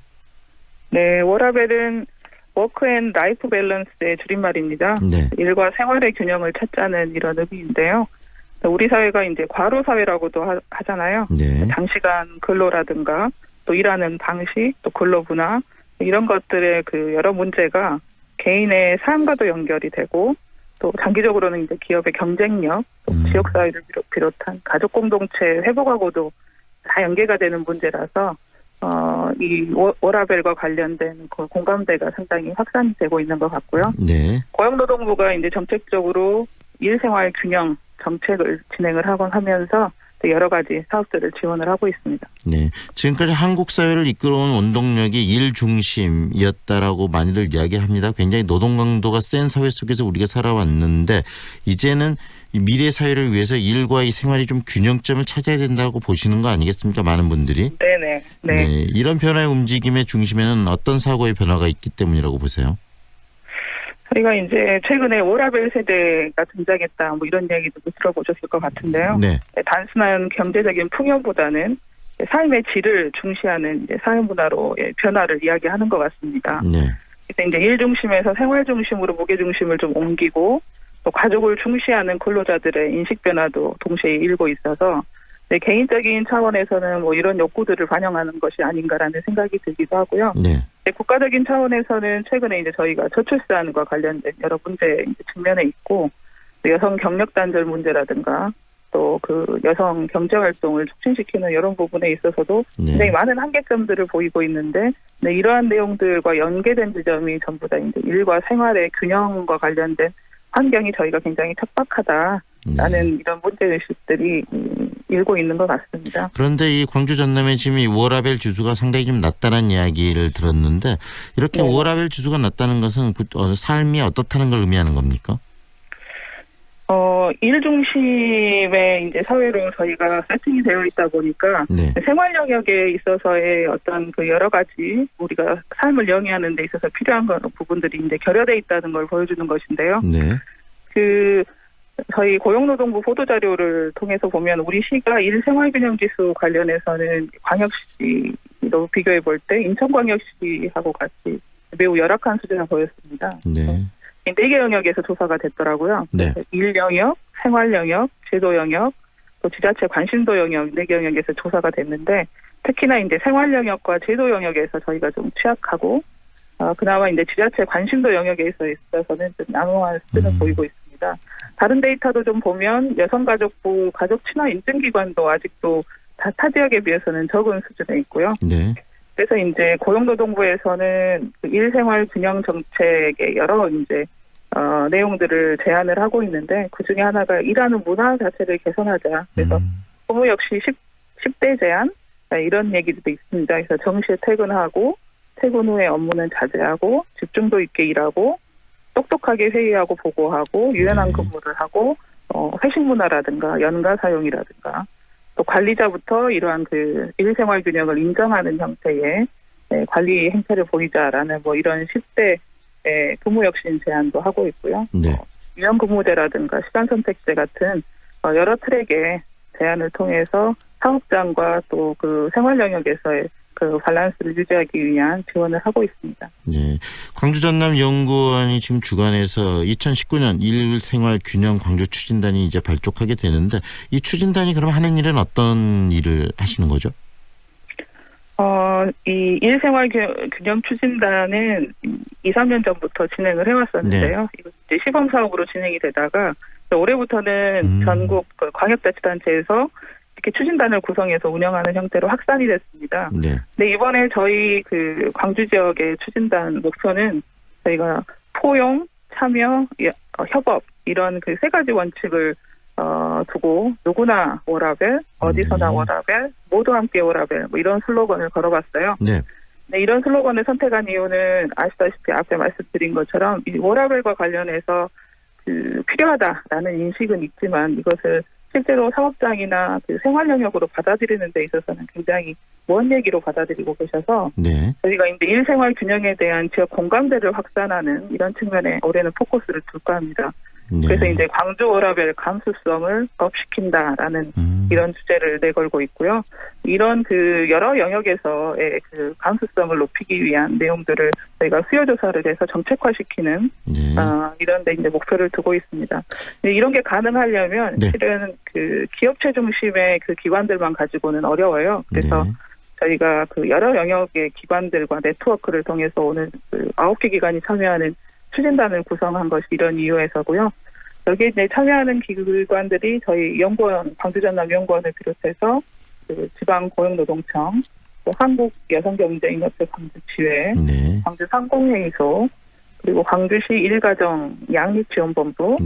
네, 워라벨은 워크 앤 라이프 밸런스의 줄임말입니다. 네. 일과 생활의 균형을 찾자는 이런 의미인데요. 우리 사회가 이제 과로 사회라고도 하잖아요. 네. 장시간 근로라든가 또 일하는 방식, 또 근로 문화 이런 것들의 그 여러 문제가 개인의 삶과도 연결이 되고 또 장기적으로는 이제 기업의 경쟁력, 또 지역 사회를 비롯한 가족 공동체 회복하고도 다 연계가 되는 문제라서 이 워라벨과 관련된 그 공감대가 상당히 확산이 되고 있는 것 같고요. 네. 고용노동부가 이제 정책적으로 일생활 균형 정책을 진행을 하곤 하면서 여러 가지 사업들을 지원을 하고 있습니다. 네. 지금까지 한국 사회를 이끌어온 원동력이 일 중심이었다라고 많이들 이야기합니다. 굉장히 노동 강도가 센 사회 속에서 우리가 살아왔는데 이제는 미래 사회를 위해서 일과 이 생활이 좀 균형점을 찾아야 된다고 보시는 거 아니겠습니까? 많은 분들이. 네네. 네. 이런 변화의 움직임의 중심에는 어떤 사고의 변화가 있기 때문이라고 보세요? 저희가 이제 최근에 워라벨 세대가 등장했다, 이런 이야기도 들어보셨을 것 같은데요. 네. 단순한 경제적인 풍요보다는 삶의 질을 중시하는 이제 사회 문화로의 변화를 이야기하는 것 같습니다. 네. 그래서 이제 일 중심에서 생활 중심으로 무게 중심을 좀 옮기고 또 가족을 중시하는 근로자들의 인식 변화도 동시에 일고 있어서 개인적인 차원에서는 이런 욕구들을 반영하는 것이 아닌가라는 생각이 들기도 하고요. 네. 국가적인 차원에서는 최근에 이제 저희가 저출산과 관련된 여러 문제 측면에 있고 여성 경력 단절 문제라든가 또 그 여성 경제 활동을 촉진시키는 이런 부분에 있어서도 굉장히 많은 한계점들을 보이고 있는데 이러한 내용들과 연계된 지점이 전부 다 이제 일과 생활의 균형과 관련된 환경이 저희가 굉장히 척박하다라는 이런 문제의식들이 일고 있는 것 같습니다. 그런데 이 광주 전남의 지금 이 워라벨 지수가 상당히 좀 낮다는 이야기를 들었는데 이렇게 워라벨 지수가 낮다는 것은 삶이 어떻다는 걸 의미하는 겁니까? 일 중심의 이제 사회로 저희가 세팅이 되어 있다 보니까 네. 생활 영역에 있어서의 어떤 그 여러 가지 우리가 삶을 영위하는 데 있어서 필요한 부분들이 이제 결여돼 있다는 걸 보여주는 것인데요. 네. 저희 고용노동부 보도자료를 통해서 보면 우리 시가 일생활균형지수 관련해서는 광역시로 비교해 볼 때 인천광역시하고 같이 매우 열악한 수준을 보였습니다. 네. 4개 영역에서 조사가 됐더라고요. 네. 일 영역, 생활 영역, 제도 영역, 또 지자체 관심도 영역 4개 영역에서 조사가 됐는데 특히나 이제 생활 영역과 제도 영역에서 저희가 좀 취약하고 그나마 이제 지자체 관심도 영역에 있어서는 좀 양호한 수준을 보이고 있습니다. 다른 데이터도 좀 보면 여성가족부 가족친화 인증기관도 아직도 타 지역에 비해서는 적은 수준에 있고요. 네. 그래서 이제 고용노동부에서는 일생활 균형 정책의 여러 이제 내용들을 제안을 하고 있는데 그 중에 하나가 일하는 문화 자체를 개선하자. 그래서 부모 역시 10대 제한 이런 얘기도 있습니다. 그래서 정시에 퇴근하고 퇴근 후에 업무는 자제하고 집중도 있게 일하고 똑똑하게 회의하고 보고하고 유연한 근무를 하고 회식 문화라든가 연가 사용이라든가 또 관리자부터 이러한 그 일생활 균형을 인정하는 형태의 관리 행태를 보이자라는 뭐 이런 10대 근무혁신 제안도 하고 있고요. 네. 유연 근무제라든가 시간 선택제 같은 여러 트랙의 제안을 통해서 사업장과 또 그 생활 영역에서의 그 밸런스를 유지하기 위한 지원을 하고 있습니다. 네, 광주전남연구원이 지금 주관해서 2019년 일생활균형 광주 추진단이 이제 발족하게 되는데 이 추진단이 그럼 하는 일은 어떤 일을 하시는 거죠? 이 일생활균형 추진단은 2, 3년 전부터 진행을 해왔었는데요. 네. 이거 이제 시범 사업으로 진행이 되다가 올해부터는 전국 광역자치단체에서 이렇게 추진단을 구성해서 운영하는 형태로 확산이 됐습니다. 네. 근데 이번에 저희 그 광주 지역의 추진단 목표는 저희가 포용, 참여, 협업 이런 그 3가지 원칙을 두고 누구나 워라벨, 어디서나 워라벨, 모두 함께 워라벨 뭐 이런 슬로건을 걸어봤어요. 네. 네, 이런 슬로건을 선택한 이유는 아시다시피 앞에 말씀드린 것처럼 이 워라벨과 관련해서 필요하다라는 인식은 있지만 이것을 실제로 사업장이나 그 생활 영역으로 받아들이는 데 있어서는 굉장히 먼 얘기로 받아들이고 계셔서 네. 저희가 이제 일생활 균형에 대한 지역 공감대를 확산하는 이런 측면에 올해는 포커스를 둘까 합니다. 네. 그래서 이제 광주 워라벨 감수성을 업시킨다라는 이런 주제를 내걸고 있고요. 이런 그 여러 영역에서의 그 감수성을 높이기 위한 내용들을 저희가 수요 조사를 해서 정책화시키는 이런 데 이제 목표를 두고 있습니다. 근데 이런 게 가능하려면 실은 그 기업체 중심의 그 기관들만 가지고는 어려워요. 그래서 저희가 그 여러 영역의 기관들과 네트워크를 통해서 오늘 그 9개 기관이 참여하는 추진단을 구성한 것이 이런 이유에서고요. 여기에 이제 참여하는 기관들이 저희 연구원, 광주전남연구원을 비롯해서 그 지방고용노동청, 또 한국여성경제인협회 광주지회, 광주상공회의소, 그리고 광주시 일가정 양립지원본부,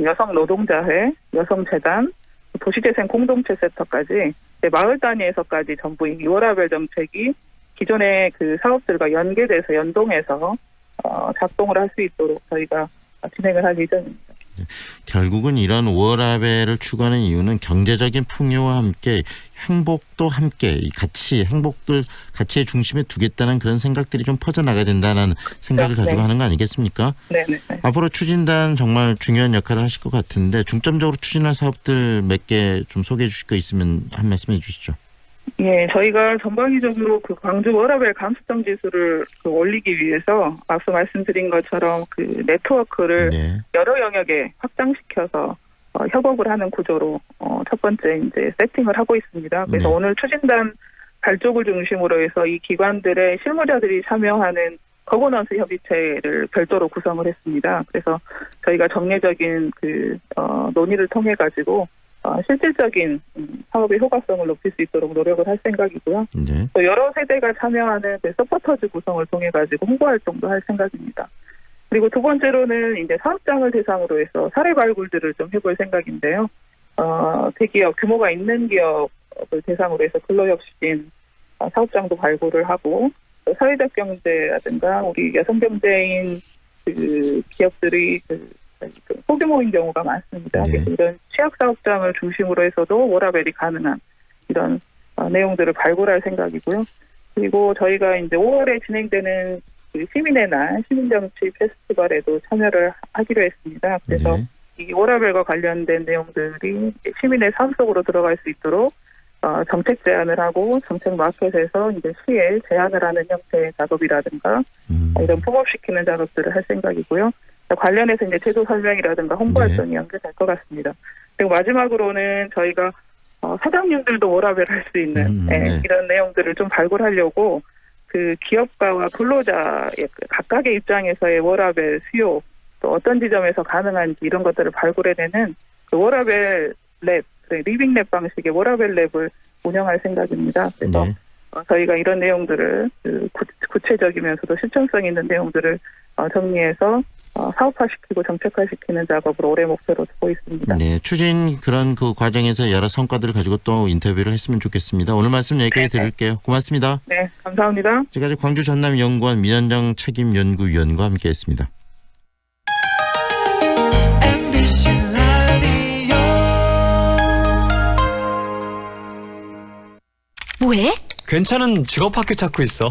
여성노동자회, 여성재단, 도시재생 공동체센터까지 마을 단위에서까지 전부 이 워라벨 정책이 기존의 그 사업들과 연계돼서 연동해서 작동을 할 수 있도록 저희가 진행을 할 예정입니다. 결국은 이런 워라벨을 추구하는 이유는 경제적인 풍요와 함께 행복도 함께 행복들 가치의 중심에 두겠다는 그런 생각들이 좀 퍼져나가야 된다는 생각을 가지고 하는 거 아니겠습니까? 네. 앞으로 추진단 정말 중요한 역할을 하실 것 같은데 중점적으로 추진할 사업들 몇 개 좀 소개해 주실 거 있으면 한 말씀 해 주시죠. 예, 저희가 전방위적으로 그 광주 워라벨 감수성 지수를 올리기 위해서 앞서 말씀드린 것처럼 그 네트워크를 여러 영역에 확장시켜서 협업을 하는 구조로 첫 번째 이제 세팅을 하고 있습니다. 그래서 오늘 추진단 발족을 중심으로 해서 이 기관들의 실무자들이 참여하는 거버넌스 협의체를 별도로 구성을 했습니다. 그래서 저희가 정례적인 그 논의를 통해 가지고 실질적인 사업의 효과성을 높일 수 있도록 노력을 할 생각이고요. 또 여러 세대가 참여하는 서포터즈 구성을 통해 가지고 홍보 활동도 할 생각입니다. 그리고 두 번째로는 이제 사업장을 대상으로 해서 사례 발굴들을 좀 해볼 생각인데요. 대기업 규모가 있는 기업을 대상으로 해서 근로혁신 사업장도 발굴을 하고 또 사회적 경제라든가 우리 여성 경제인 그 기업들이 소규모인 경우가 많습니다. 그래서 이런 취약 사업장을 중심으로 해서도 워라밸이 가능한 이런 내용들을 발굴할 생각이고요. 그리고 저희가 이제 5월에 진행되는 그 시민의 날 시민정치 페스티벌에도 참여를 하기로 했습니다. 그래서 이 워라밸과 관련된 내용들이 시민의 삶 속으로 들어갈 수 있도록 정책 제안을 하고 정책 마켓에서 이제 시에 제안을 하는 형태의 작업이라든가 이런 붕업시키는 작업들을 할 생각이고요. 관련해서 이제 제도 설명이라든가 홍보 활동이 연계될 것 같습니다. 그리고 마지막으로는 저희가 사장님들도 워라밸 할 수 있는 이런 내용들을 좀 발굴하려고 그 기업가와 근로자 각각의 입장에서의 워라밸 수요 또 어떤 지점에서 가능한지 이런 것들을 발굴해내는 그 워라밸 랩, 리빙랩 방식의 워라밸 랩을 운영할 생각입니다. 그래서 저희가 이런 내용들을 구체적이면서도 실천성 있는 내용들을 정리해서 사업화시키고 정책화시키는 작업을 올해 목표로 두고 있습니다. 네, 추진 그런 그 과정에서 여러 성과들을 가지고 또 인터뷰를 했으면 좋겠습니다. 오늘 말씀 여기까지 들을게요. 고맙습니다. 네, 감사합니다. 지금까지 광주 전남연구원 민현정 책임연구위원과 함께했습니다. 뭐해? 괜찮은 직업학교 찾고 있어.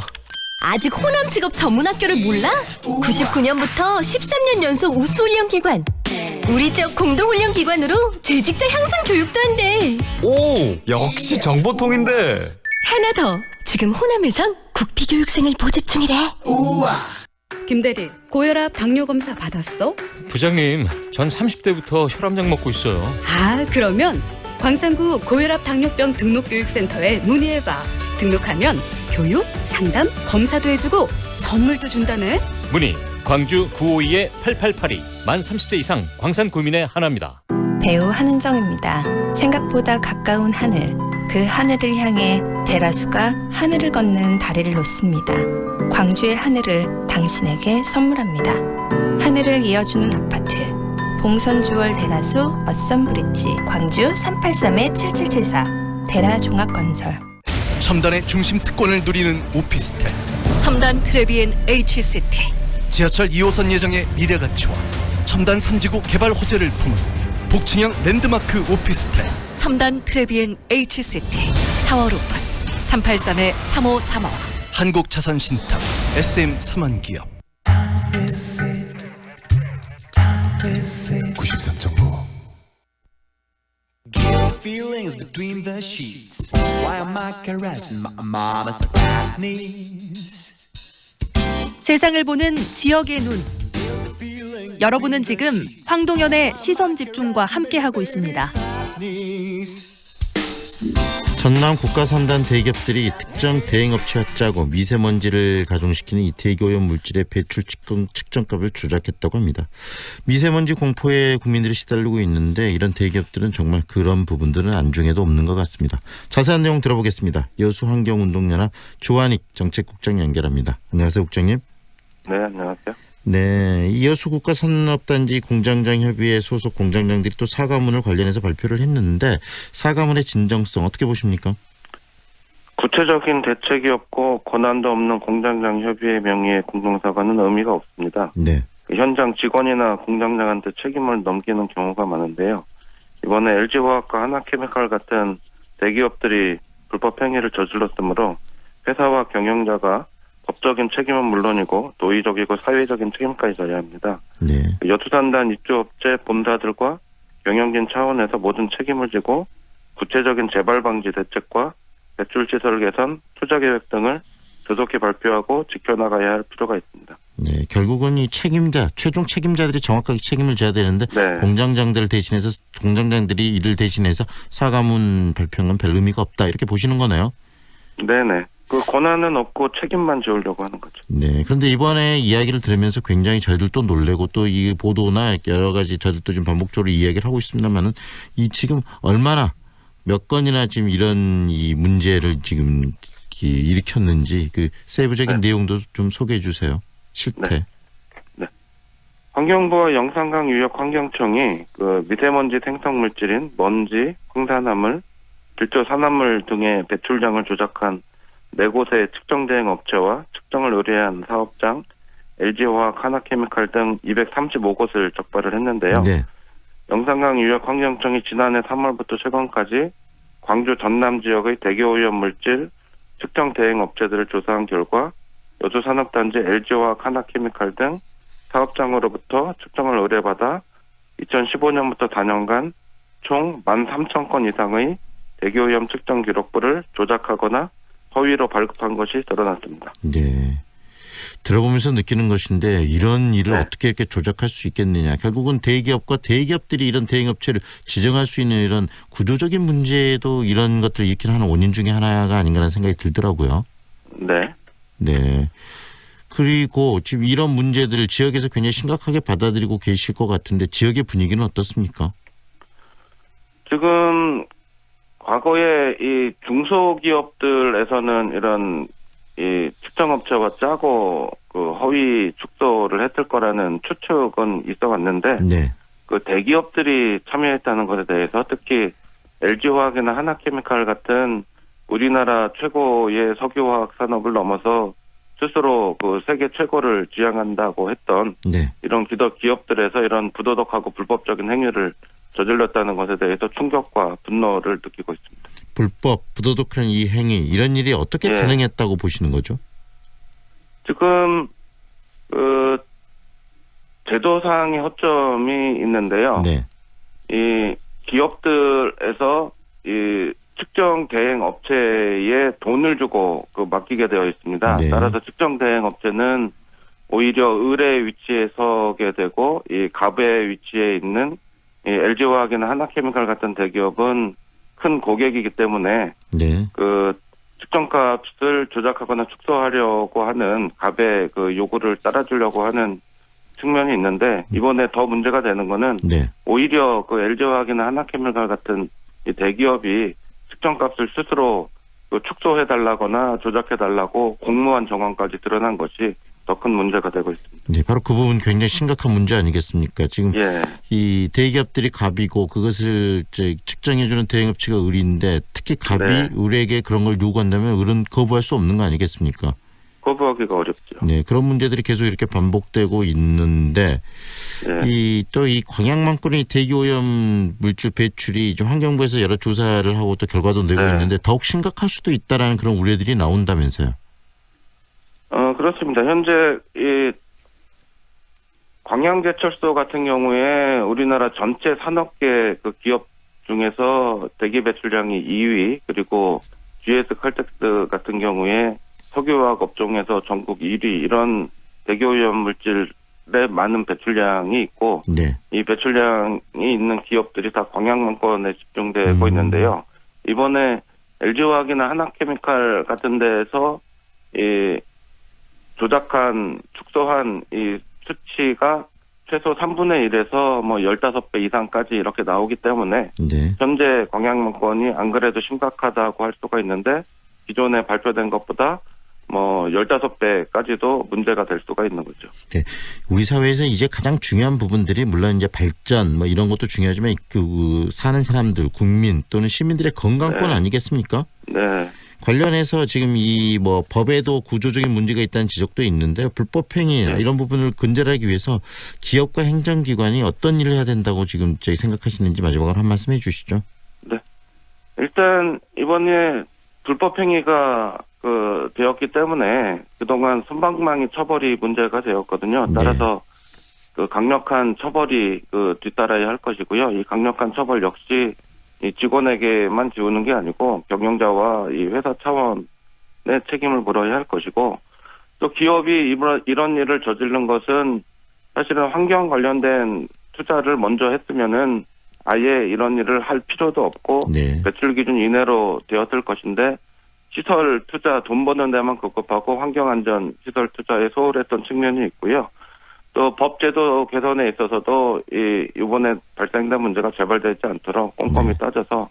아직 호남 직업 전문 학교를 몰라? 99년부터 13년 연속 우수훈련 기관. 우리 쪽 공동훈련 기관으로 재직자 향상 교육도 한대. 오, 역시 정보통인데. 하나 더. 지금 호남에선 국비교육생을 모집 중이래. 우와. 김대리, 고혈압 당뇨 검사 받았어? 부장님, 전 30대부터 혈압약 먹고 있어요. 아, 그러면 광산구 고혈압 당뇨병 등록교육센터에 문의해봐. 등록하면 교육, 상담, 검사도 해주고 선물도 준다네. 문의 광주 952-8882 만 30대 이상 광산 구민의 하나입니다. 배우 한은정입니다. 생각보다 가까운 하늘, 그 하늘을 향해 대라수가 하늘을 걷는 다리를 놓습니다. 광주의 하늘을 당신에게 선물합니다. 하늘을 이어주는 아파트 봉선주월 대라수 어썸브리지 광주 383-7774 대라종합건설. 첨단의 중심 특권을 누리는 오피스텔, 첨단 트레비엔 H시티, 지하철 2호선 예정의 미래가치와 첨단 3지구 개발 호재를 품은 북층형 랜드마크 오피스텔, 첨단 트레비엔 H시티 4월 오픈 383-3535 한국자산신탁 SM 삼한기업 93.9 Feelings between the sheets. Why am I caressing my mama's fat knees? 세상을 보는 지역의 눈. 여러분은 지금 황동현의 시선 집중과 함께하고 있습니다. 전남 국가선단 대기업들이 특정 대행업체와 짜고 미세먼지를 가중시키는 이 대기오염 물질의 배출 측정값을 조작했다고 합니다. 미세먼지 공포에 국민들이 시달리고 있는데 이런 대기업들은 정말 그런 부분들은 안중에도 없는 것 같습니다. 자세한 내용 들어보겠습니다. 여수환경운동연합 조한익 정책국장 연결합니다. 안녕하세요, 국장님. 네, 안녕하세요. 네, 이 여수국가산업단지 공장장협의회 소속 공장장들이 또 사과문을 관련해서 발표를 했는데 사과문의 진정성 어떻게 보십니까? 구체적인 대책이 없고 권한도 없는 공장장협의회 명의의 공동사과는 의미가 없습니다. 네. 현장 직원이나 공장장한테 책임을 넘기는 경우가 많은데요. 이번에 LG화학과 하나케미칼 같은 대기업들이 불법 행위를 저질렀으므로 회사와 경영자가 법적인 책임은 물론이고 도의적이고 사회적인 책임까지 져야 합니다. 네. 여수산단 입주업체 본사들과 경영진 차원에서 모든 책임을 지고 구체적인 재발 방지 대책과 배출 시설 개선, 투자 계획 등을 조속히 발표하고 지켜나가야 할 필요가 있습니다. 네, 결국은 이 책임자, 최종 책임자들이 정확하게 책임을 져야 되는데 공장장들이 이를 대신해서 사과문 발표한 건 별 의미가 없다 이렇게 보시는 거네요. 네네. 그 권한은 없고 책임만 지우려고 하는 거죠. 네. 그런데 이번에 이야기를 들으면서 굉장히 저희들도 놀래고 또 이 보도나 여러 가지 저희들도 좀 반복적으로 이야기를 하고 있습니다만은 이 지금 얼마나 몇 건이나 지금 이런 이 문제를 지금 일으켰는지 그 세부적인 내용도 좀 소개해 주세요. 실태. 네. 환경부와 영산강 유역 환경청이 그 미세먼지 생성 물질인 먼지, 황산화물, 질소 산화물 등의 배출량을 조작한 4곳의 측정 대행 업체와 측정을 의뢰한 사업장 LG화학, 하나케미칼 등 235곳을 적발을 했는데요. 네. 영산강 유역환경청이 지난해 3월부터 최근까지 광주 전남 지역의 대기오염 물질 측정 대행 업체들을 조사한 결과 여주산업단지 LG화학, 하나케미칼 등 사업장으로부터 측정을 의뢰받아 2015년부터 4년간 총 13,000건 이상의 대기오염 측정 기록부를 조작하거나 허위로 발급한 것이 드러났습니다. 네. 들어보면서 느끼는 것인데 이런 일을 어떻게 이렇게 조작할 수 있겠느냐. 결국은 대기업과 대기업들이 이런 대행업체를 지정할 수 있는 이런 구조적인 문제도 이런 것들을 일으키는 하는 원인 중에 하나가 아닌가라는 생각이 들더라고요. 네. 네. 그리고 지금 이런 문제들을 지역에서 굉장히 심각하게 받아들이고 계실 것 같은데 지역의 분위기는 어떻습니까? 지금 과거에 이 중소기업들에서는 이런 이 측정업체와 짜고 그 허위 축소를 했을 거라는 추측은 있어왔는데 네. 그 대기업들이 참여했다는 것에 대해서 특히 LG화학이나 하나케미칼 같은 우리나라 최고의 석유화학 산업을 넘어서 스스로 그 세계 최고를 지향한다고 했던 네. 이런 기업들에서 이런 부도덕하고 불법적인 행위를 저질렀다는 것에 대해서 충격과 분노를 느끼고 있습니다. 불법, 부도덕한 이 행위, 이런 일이 어떻게 가능했다고 보시는 거죠? 지금 그 제도상의 허점이 있는데요. 네. 이 기업들에서 이 측정 대행 업체에 돈을 주고 그 맡기게 되어 있습니다. 네. 따라서 측정 대행 업체는 오히려 을의 위치에 서게 되고 이 갑의 위치에 있는 이 LG화학이나 하나케미칼 같은 대기업은 큰 고객이기 때문에 네. 그 측정값을 조작하거나 축소하려고 하는 갑의 그 요구를 따라주려고 하는 측면이 있는데 이번에 더 문제가 되는 거는 네. 오히려 그 LG화학이나 하나케미칼 같은 이 대기업이 측정값을 스스로 그 축소해달라거나 조작해달라고 공모한 정황까지 드러난 것이 더 큰 문제가 되고 있습니다. 네, 바로 그 부분 굉장히 심각한 문제 아니겠습니까? 지금 이 대기업들이 갑이고 그것을 이제 측정해주는 대행업체가 을인데 특히 갑이 을에게 그런 걸 요구한다면 을은 거부할 수 없는 거 아니겠습니까? 거부하기가 어렵죠. 네, 그런 문제들이 계속 이렇게 반복되고 있는데 이 또 이 광양만권의 대기오염 물질 배출이 이제 환경부에서 여러 조사를 하고 또 결과도 내고 있는데 더욱 심각할 수도 있다라는 그런 우려들이 나온다면서요. 그렇습니다. 현재 이 광양제철소 같은 경우에 우리나라 전체 산업계 그 기업 중에서 대기 배출량이 2위, 그리고 GS 칼텍스 같은 경우에 석유화학 업종에서 전국 1위, 이런 대기오염 물질의 많은 배출량이 있고 이 배출량이 있는 기업들이 다 광양만권에 집중되고 있는데요. 이번에 LG화학이나 하나케미칼 같은 데에서 이 조작한, 축소한 이 수치가 최소 3분의 1에서 뭐 15배 이상까지 이렇게 나오기 때문에 현재 광양만권이 안 그래도 심각하다고 할 수가 있는데 기존에 발표된 것보다 뭐 15배까지도 문제가 될 수가 있는 거죠. 네. 우리 사회에서 이제 가장 중요한 부분들이 물론 이제 발전 뭐 이런 것도 중요하지만 그 사는 사람들, 국민 또는 시민들의 건강권 아니겠습니까? 네. 관련해서 지금 이 뭐 법에도 구조적인 문제가 있다는 지적도 있는데 불법 행위 이런 부분을 근절하기 위해서 기업과 행정기관이 어떤 일을 해야 된다고 지금 저희 생각하시는지 마지막으로 한 말씀 해주시죠. 네. 일단 이번에 불법 행위가 그 되었기 때문에 그동안 솜방망이 처벌이 문제가 되었거든요. 따라서 그 강력한 처벌이 그 뒤따라야 할 것이고요. 이 강력한 처벌 역시 이 직원에게만 지우는 게 아니고 경영자와 이 회사 차원의 책임을 물어야 할 것이고, 또 기업이 이런 일을 저지른 것은 사실은 환경 관련된 투자를 먼저 했으면은 아예 이런 일을 할 필요도 없고 배출 기준 이내로 되었을 것인데 시설 투자 돈 버는 데만 급급하고 환경안전 시설 투자에 소홀했던 측면이 있고요. 또 법제도 개선에 있어서도 이번에 발생된 문제가 재발되지 않도록 꼼꼼히 따져서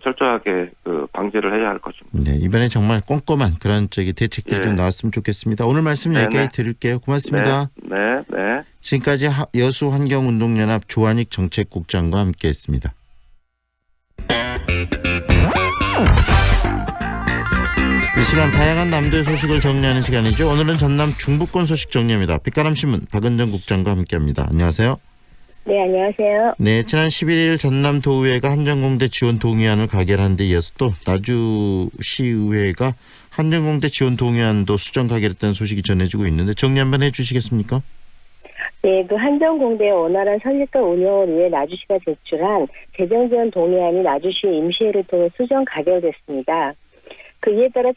철저하게 방지를 해야 할 것입니다. 네, 이번에 정말 꼼꼼한 그런 대책들이 좀 나왔으면 좋겠습니다. 오늘 말씀 여기까지 드릴게요. 고맙습니다. 네. 지금까지 여수환경운동연합 조한익 정책국장과 함께했습니다. 이 시간 다양한 남도의 소식을 정리하는 시간이죠. 오늘은 전남 중부권 소식 정리합니다. 빛가람신문 박은정 국장과 함께합니다. 안녕하세요. 네, 안녕하세요. 네, 지난 11일 전남도의회가 한전공대 지원 동의안을 가결한 데 이어서 또 나주시의회가 한전공대 지원 동의안도 수정 가결했다는 소식이 전해지고 있는데 정리 한번 해주시겠습니까? 네, 그 한전공대의 원활한 설립과 운영을 위해 나주시가 제출한 재정지원 동의안이 나주시 임시회를 통해 수정 가결됐습니다. 이에 따라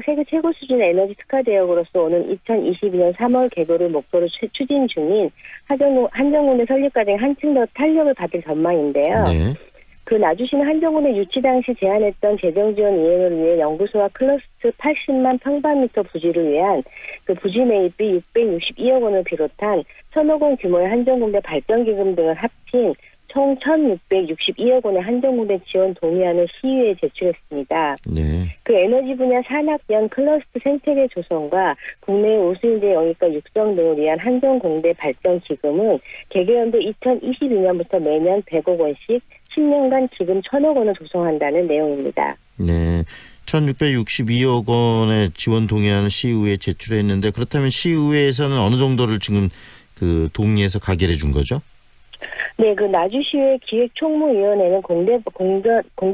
세계 최고 수준의 에너지 특화 대역으로서 오는 2022년 3월 개교를 목표로 추진 중인 한전공대 설립 과정에 한층 더 탄력을 받을 전망인데요. 네. 나주시는 한전공대 유치 당시 제안했던 재정지원 이행을 위해 연구소와 클러스터 80만 평방미터 부지를 위한 부지 매입비 662억 원을 비롯한 1,000억 원 규모의 한전공대 발전기금 등을 합친 총 1,662억 원의 한전공대 지원 동의안을 시의회에 제출했습니다. 네. 에너지 분야 산학연 클러스터 생태계 조성과 국내 우수인재 영입과 육성 등을 위한 한전공대 발전기금은 개개연도 2022년부터 매년 100억 원씩 10년간 기금 1,000억 원을 조성한다는 내용입니다. 네. 1,662억 원의 지원 동의안을 시의회에 제출했는데 그렇다면 시의회에서는 어느 정도를 지금 동의해서 가결해 준 거죠? 네, 나주시의 기획총무위원회는 공대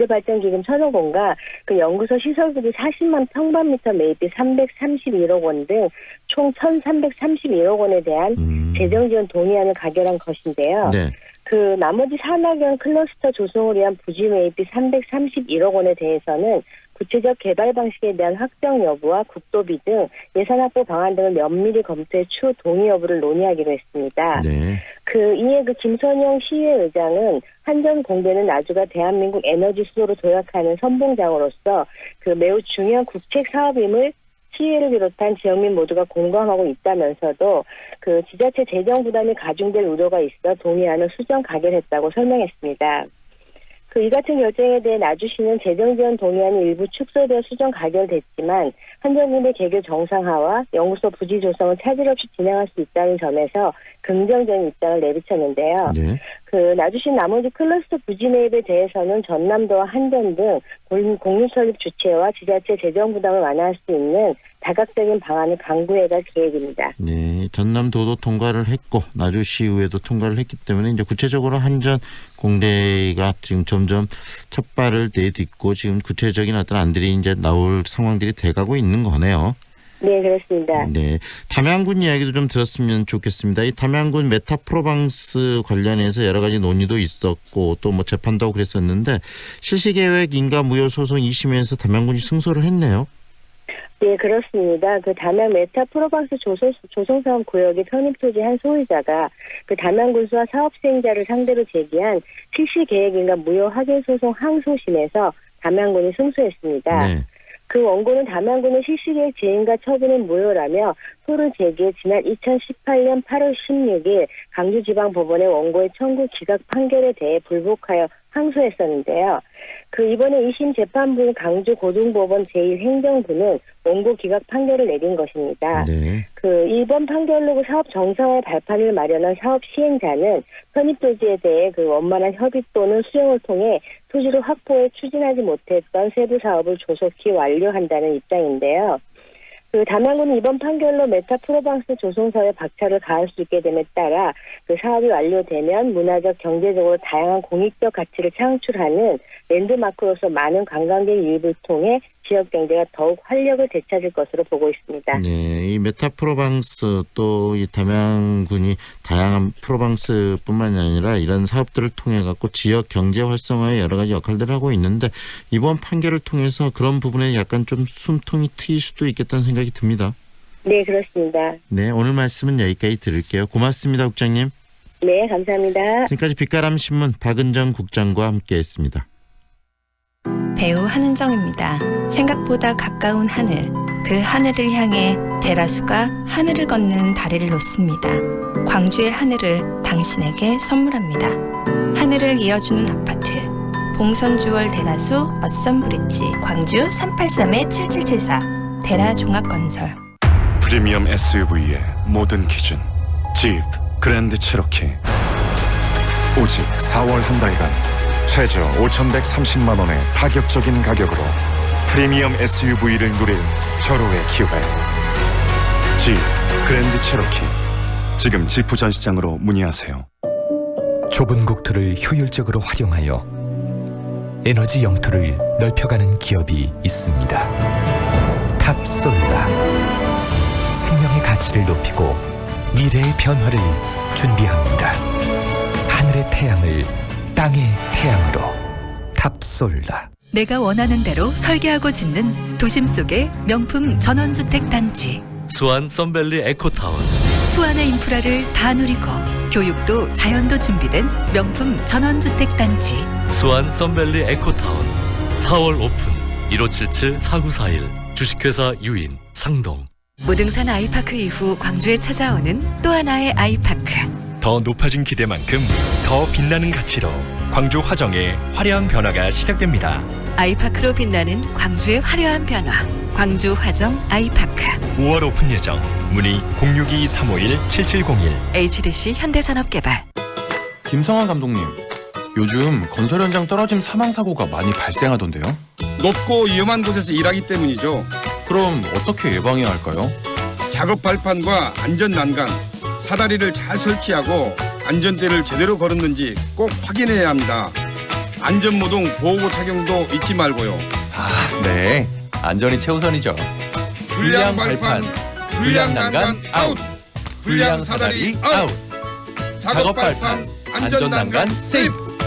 발전기금 1,000억 원과 연구소 시설부지 40만 평방미터 매입비 331억 원 등 총 1,331억 원에 대한 재정지원 동의안을 가결한 것인데요. 네. 나머지 산학연 클러스터 조성을 위한 부지 매입비 331억 원에 대해서는 구체적 개발 방식에 대한 확정 여부와 국도비 등 예산 확보 방안 등을 면밀히 검토해 추후 동의 여부를 논의하기로 했습니다. 네. 이에 김선영 시의회 의장은 한전공대는 나주가 대한민국 에너지 수도로 도약하는 선봉장으로서 매우 중요한 국책 사업임을 시의회를 비롯한 지역민 모두가 공감하고 있다면서도 지자체 재정 부담이 가중될 우려가 있어 동의안을 수정 가결했다고 설명했습니다. 이 같은 결정에 대해 나주시는 재정지원 동의안이 일부 축소되어 수정 가결됐지만 한전공대 개교 정상화와 연구소 부지 조성을 차질 없이 진행할 수 있다는 점에서 긍정적인 입장을 내비쳤는데요. 네. 나주시 나머지 클러스터 부지 매입에 대해서는 전남도와 한전 등 공유설립 주체와 지자체 재정 부담을 완화할 수 있는 다각적인 방안을 강구해갈 계획입니다. 네, 전남도도 통과를 했고 나주시의회도 통과를 했기 때문에 이제 구체적으로 한전공대가 지금 점점 첫 발을 내딛고 지금 구체적인 어떤 안들이 이제 나올 상황들이 돼가고 있는 거네요. 네, 그렇습니다. 네, 담양군 이야기도 좀 들었으면 좋겠습니다. 이 담양군 메타프로방스 관련해서 여러 가지 논의도 있었고 또 재판도 하고 그랬었는데 실시계획 인가무효소송 2심에서 담양군이 승소를 했네요. 네, 그렇습니다. 담양 메타프로방스 조성사업 구역의 편입토지 한 소유자가 담양군수와 사업수행자를 상대로 제기한 실시계획인가 무효 확인소송 항소심에서 담양군이 승소했습니다. 네. 원고는 담양군의 실시계획 재인가 처분은 무효라며 소를 제기해 지난 2018년 8월 16일 강주지방법원의 원고의 청구 기각 판결에 대해 불복하여 항소했었는데요. 이번에 2심 재판부인 강주고등법원 제1행정부는 원고 기각 판결을 내린 것입니다. 네. 이번 판결로 사업 정상화의 발판을 마련한 사업 시행자는 편입토지에 대해 원만한 협의 또는 수용을 통해 토지를 확보해 추진하지 못했던 세부 사업을 조속히 완료한다는 입장인데요. 담양군은 이번 판결로 메타프로방스 조성사에 박차를 가할 수 있게 됨에 따라 사업이 완료되면 문화적, 경제적으로 다양한 공익적 가치를 창출하는 랜드마크로서 많은 관광객 유입을 통해 지역 경제가 더욱 활력을 되찾을 것으로 보고 있습니다. 네, 이 메타프로방스 또 이 담양군이 다양한 프로방스뿐만이 아니라 이런 사업들을 통해 갖고 지역 경제 활성화에 여러 가지 역할들을 하고 있는데 이번 판결을 통해서 그런 부분에 약간 좀 숨통이 트일 수도 있겠다는 생각이 듭니다. 네, 그렇습니다. 네, 오늘 말씀은 여기까지 들을게요. 고맙습니다, 국장님. 네, 감사합니다. 지금까지 빛가람신문 박은정 국장과 함께했습니다. 배우 한은정입니다. 생각보다 가까운 하늘, 그 하늘을 향해 대라수가 하늘을 걷는 다리를 놓습니다. 광주의 하늘을 당신에게 선물합니다. 하늘을 이어주는 아파트, 봉선주월 대라수 어썸브릿지, 광주 383-7774, 대라종합건설. 프리미엄 SUV의 모든 기준, 집 그랜드 체로키. 오직 4월 한 달간 최저 5,130만 원의 파격적인 가격으로 프리미엄 SUV를 누릴 절호의 기회. 집 그랜드 체로키. 지금 지프 전시장으로 문의하세요. 좁은 국토를 효율적으로 활용하여 에너지 영토를 넓혀가는 기업이 있습니다. 탑솔라. 생명의 가치를 높이고 미래의 변화를 준비합니다. 하늘의 태양을 땅의 태양으로. 탑솔라. 내가 원하는 대로 설계하고 짓는 도심 속의 명품 전원주택 단지. 수완 썬밸리 에코타운. 수완의 인프라를 다 누리고 교육도 자연도 준비된 명품 전원주택 단지. 수완 썬밸리 에코타운. 4월 오픈. 1577-4941. 주식회사 유인 상동. 무등산 아이파크 이후 광주에 찾아오는 또 하나의 아이파크. 더 높아진 기대만큼 더 빛나는 가치로 광주 화정의 화려한 변화가 시작됩니다. 아이파크로 빛나는 광주의 화려한 변화. 광주 화정 아이파크. 5월 오픈 예정. 문의 062-351-7701. HDC 현대산업개발. 김성환 감독님, 요즘 건설 현장 떨어짐 사망 사고가 많이 발생하던데요? 높고 위험한 곳에서 일하기 때문이죠. 그럼 어떻게 예방해야 할까요? 작업 발판과 안전 난간, 사다리를 잘 설치하고 안전대를 제대로 걸었는지 꼭 확인해야 합니다. 안전모동 보호구 착용도 잊지 말고요. 네, 안전이 최우선이죠. 불량 발판, 불량 난간 아웃, 불량 사다리 아웃. 작업 발판, 안전 난간 세이프.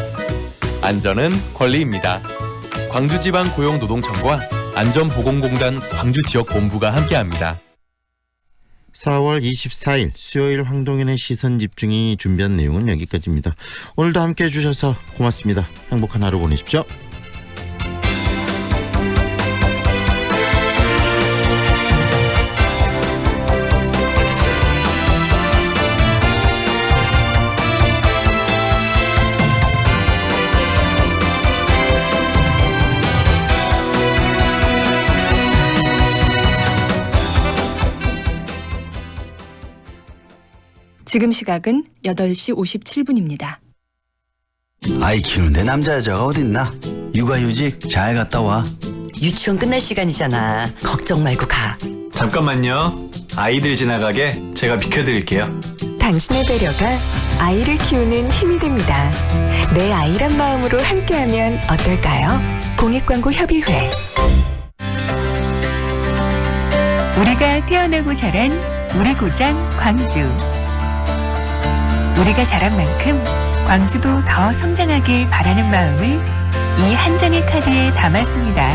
안전은 권리입니다. 광주지방고용노동청과 안전보건공단 광주지역본부가 함께합니다. 4월 24일 수요일 황동현의 시선집중이 준비한 내용은 여기까지입니다. 오늘도 함께해 주셔서 고맙습니다. 행복한 하루 보내십시오. 지금 시각은 8시 57분입니다. 아이 키우는데 남자 여자가 어딨나? 육아휴직 잘 갔다 와. 유치원 끝날 시간이잖아. 걱정 말고 가. 잠깐만요. 아이들 지나가게 제가 비켜드릴게요. 당신의 배려가 아이를 키우는 힘이 됩니다. 내 아이란 마음으로 함께하면 어떨까요? 공익광고협의회. 우리가 태어나고 자란 우리 고장 광주. 우리가 자란 만큼 광주도 더 성장하길 바라는 마음을 이 한 장의 카드에 담았습니다.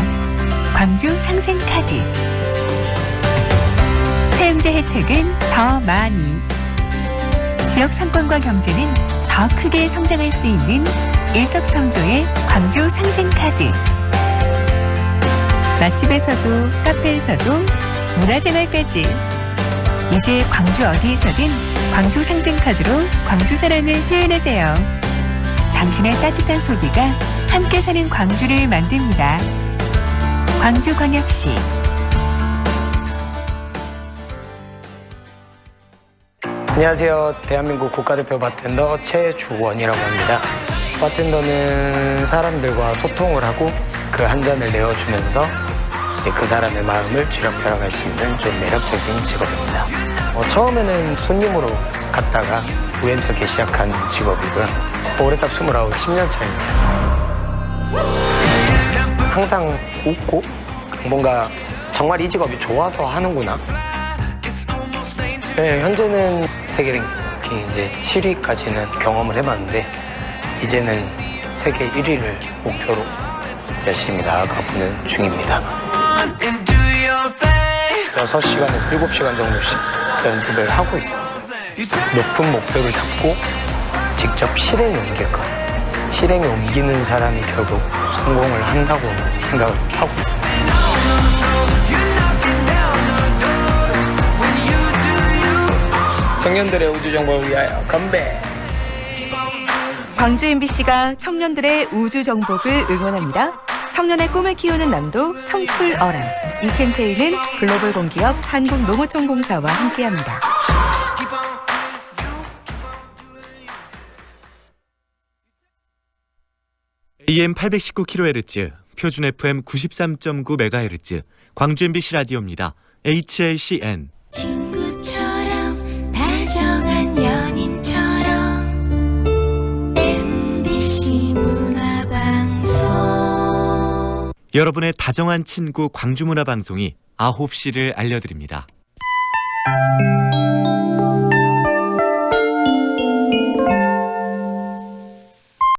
광주 상생카드. 사용자 혜택은 더 많이. 지역 상권과 경제는 더 크게 성장할 수 있는 일석삼조의 광주 상생카드. 맛집에서도 카페에서도 문화생활까지. 이제 광주 어디에서든 광주 상생카드로 광주 사랑을 표현하세요. 당신의 따뜻한 소비가 함께 사는 광주를 만듭니다. 광주광역시. 안녕하세요. 대한민국 국가대표 바텐더 최주원이라고 합니다. 바텐더는 사람들과 소통을 하고 그 한 잔을 내어주면서 그 사람의 마음을 쥐락펴락할 수 있는 좀 매력적인 직업입니다. 처음에는 손님으로 갔다가 우연찮게 시작한 직업이고요. 올해딱 29, 10년 차입니다. 항상 웃고 뭔가 정말 이 직업이 좋아서 하는구나. 네, 현재는 세계 랭킹 이제 7위까지는 경험을 해봤는데 이제는 세계 1위를 목표로 열심히 나아가보는 중입니다. 6시간에서 7시간 정도씩 연습을 하고 있습니다. 높은 목표를 잡고 직접 실행에 옮길 것. 실행에 옮기는 사람이 결국 성공을 한다고 생각을 하고 있습니다. 청년들의 우주정보를 위하여 건배! 광주 MBC가 청년들의 우주 정복을 응원합니다. 청년의 꿈을 키우는 남도 청출어람. 이 캠페인은 글로벌 공기업 한국농어촌공사와 함께합니다. AM 819kHz 표준 FM 93.9MHz 광주 MBC 라디오입니다. HLCN. 친구처럼 다정한 연인처럼 MBC 문화방송. 여러분의 다정한 친구 광주문화방송이 9시를 알려드립니다.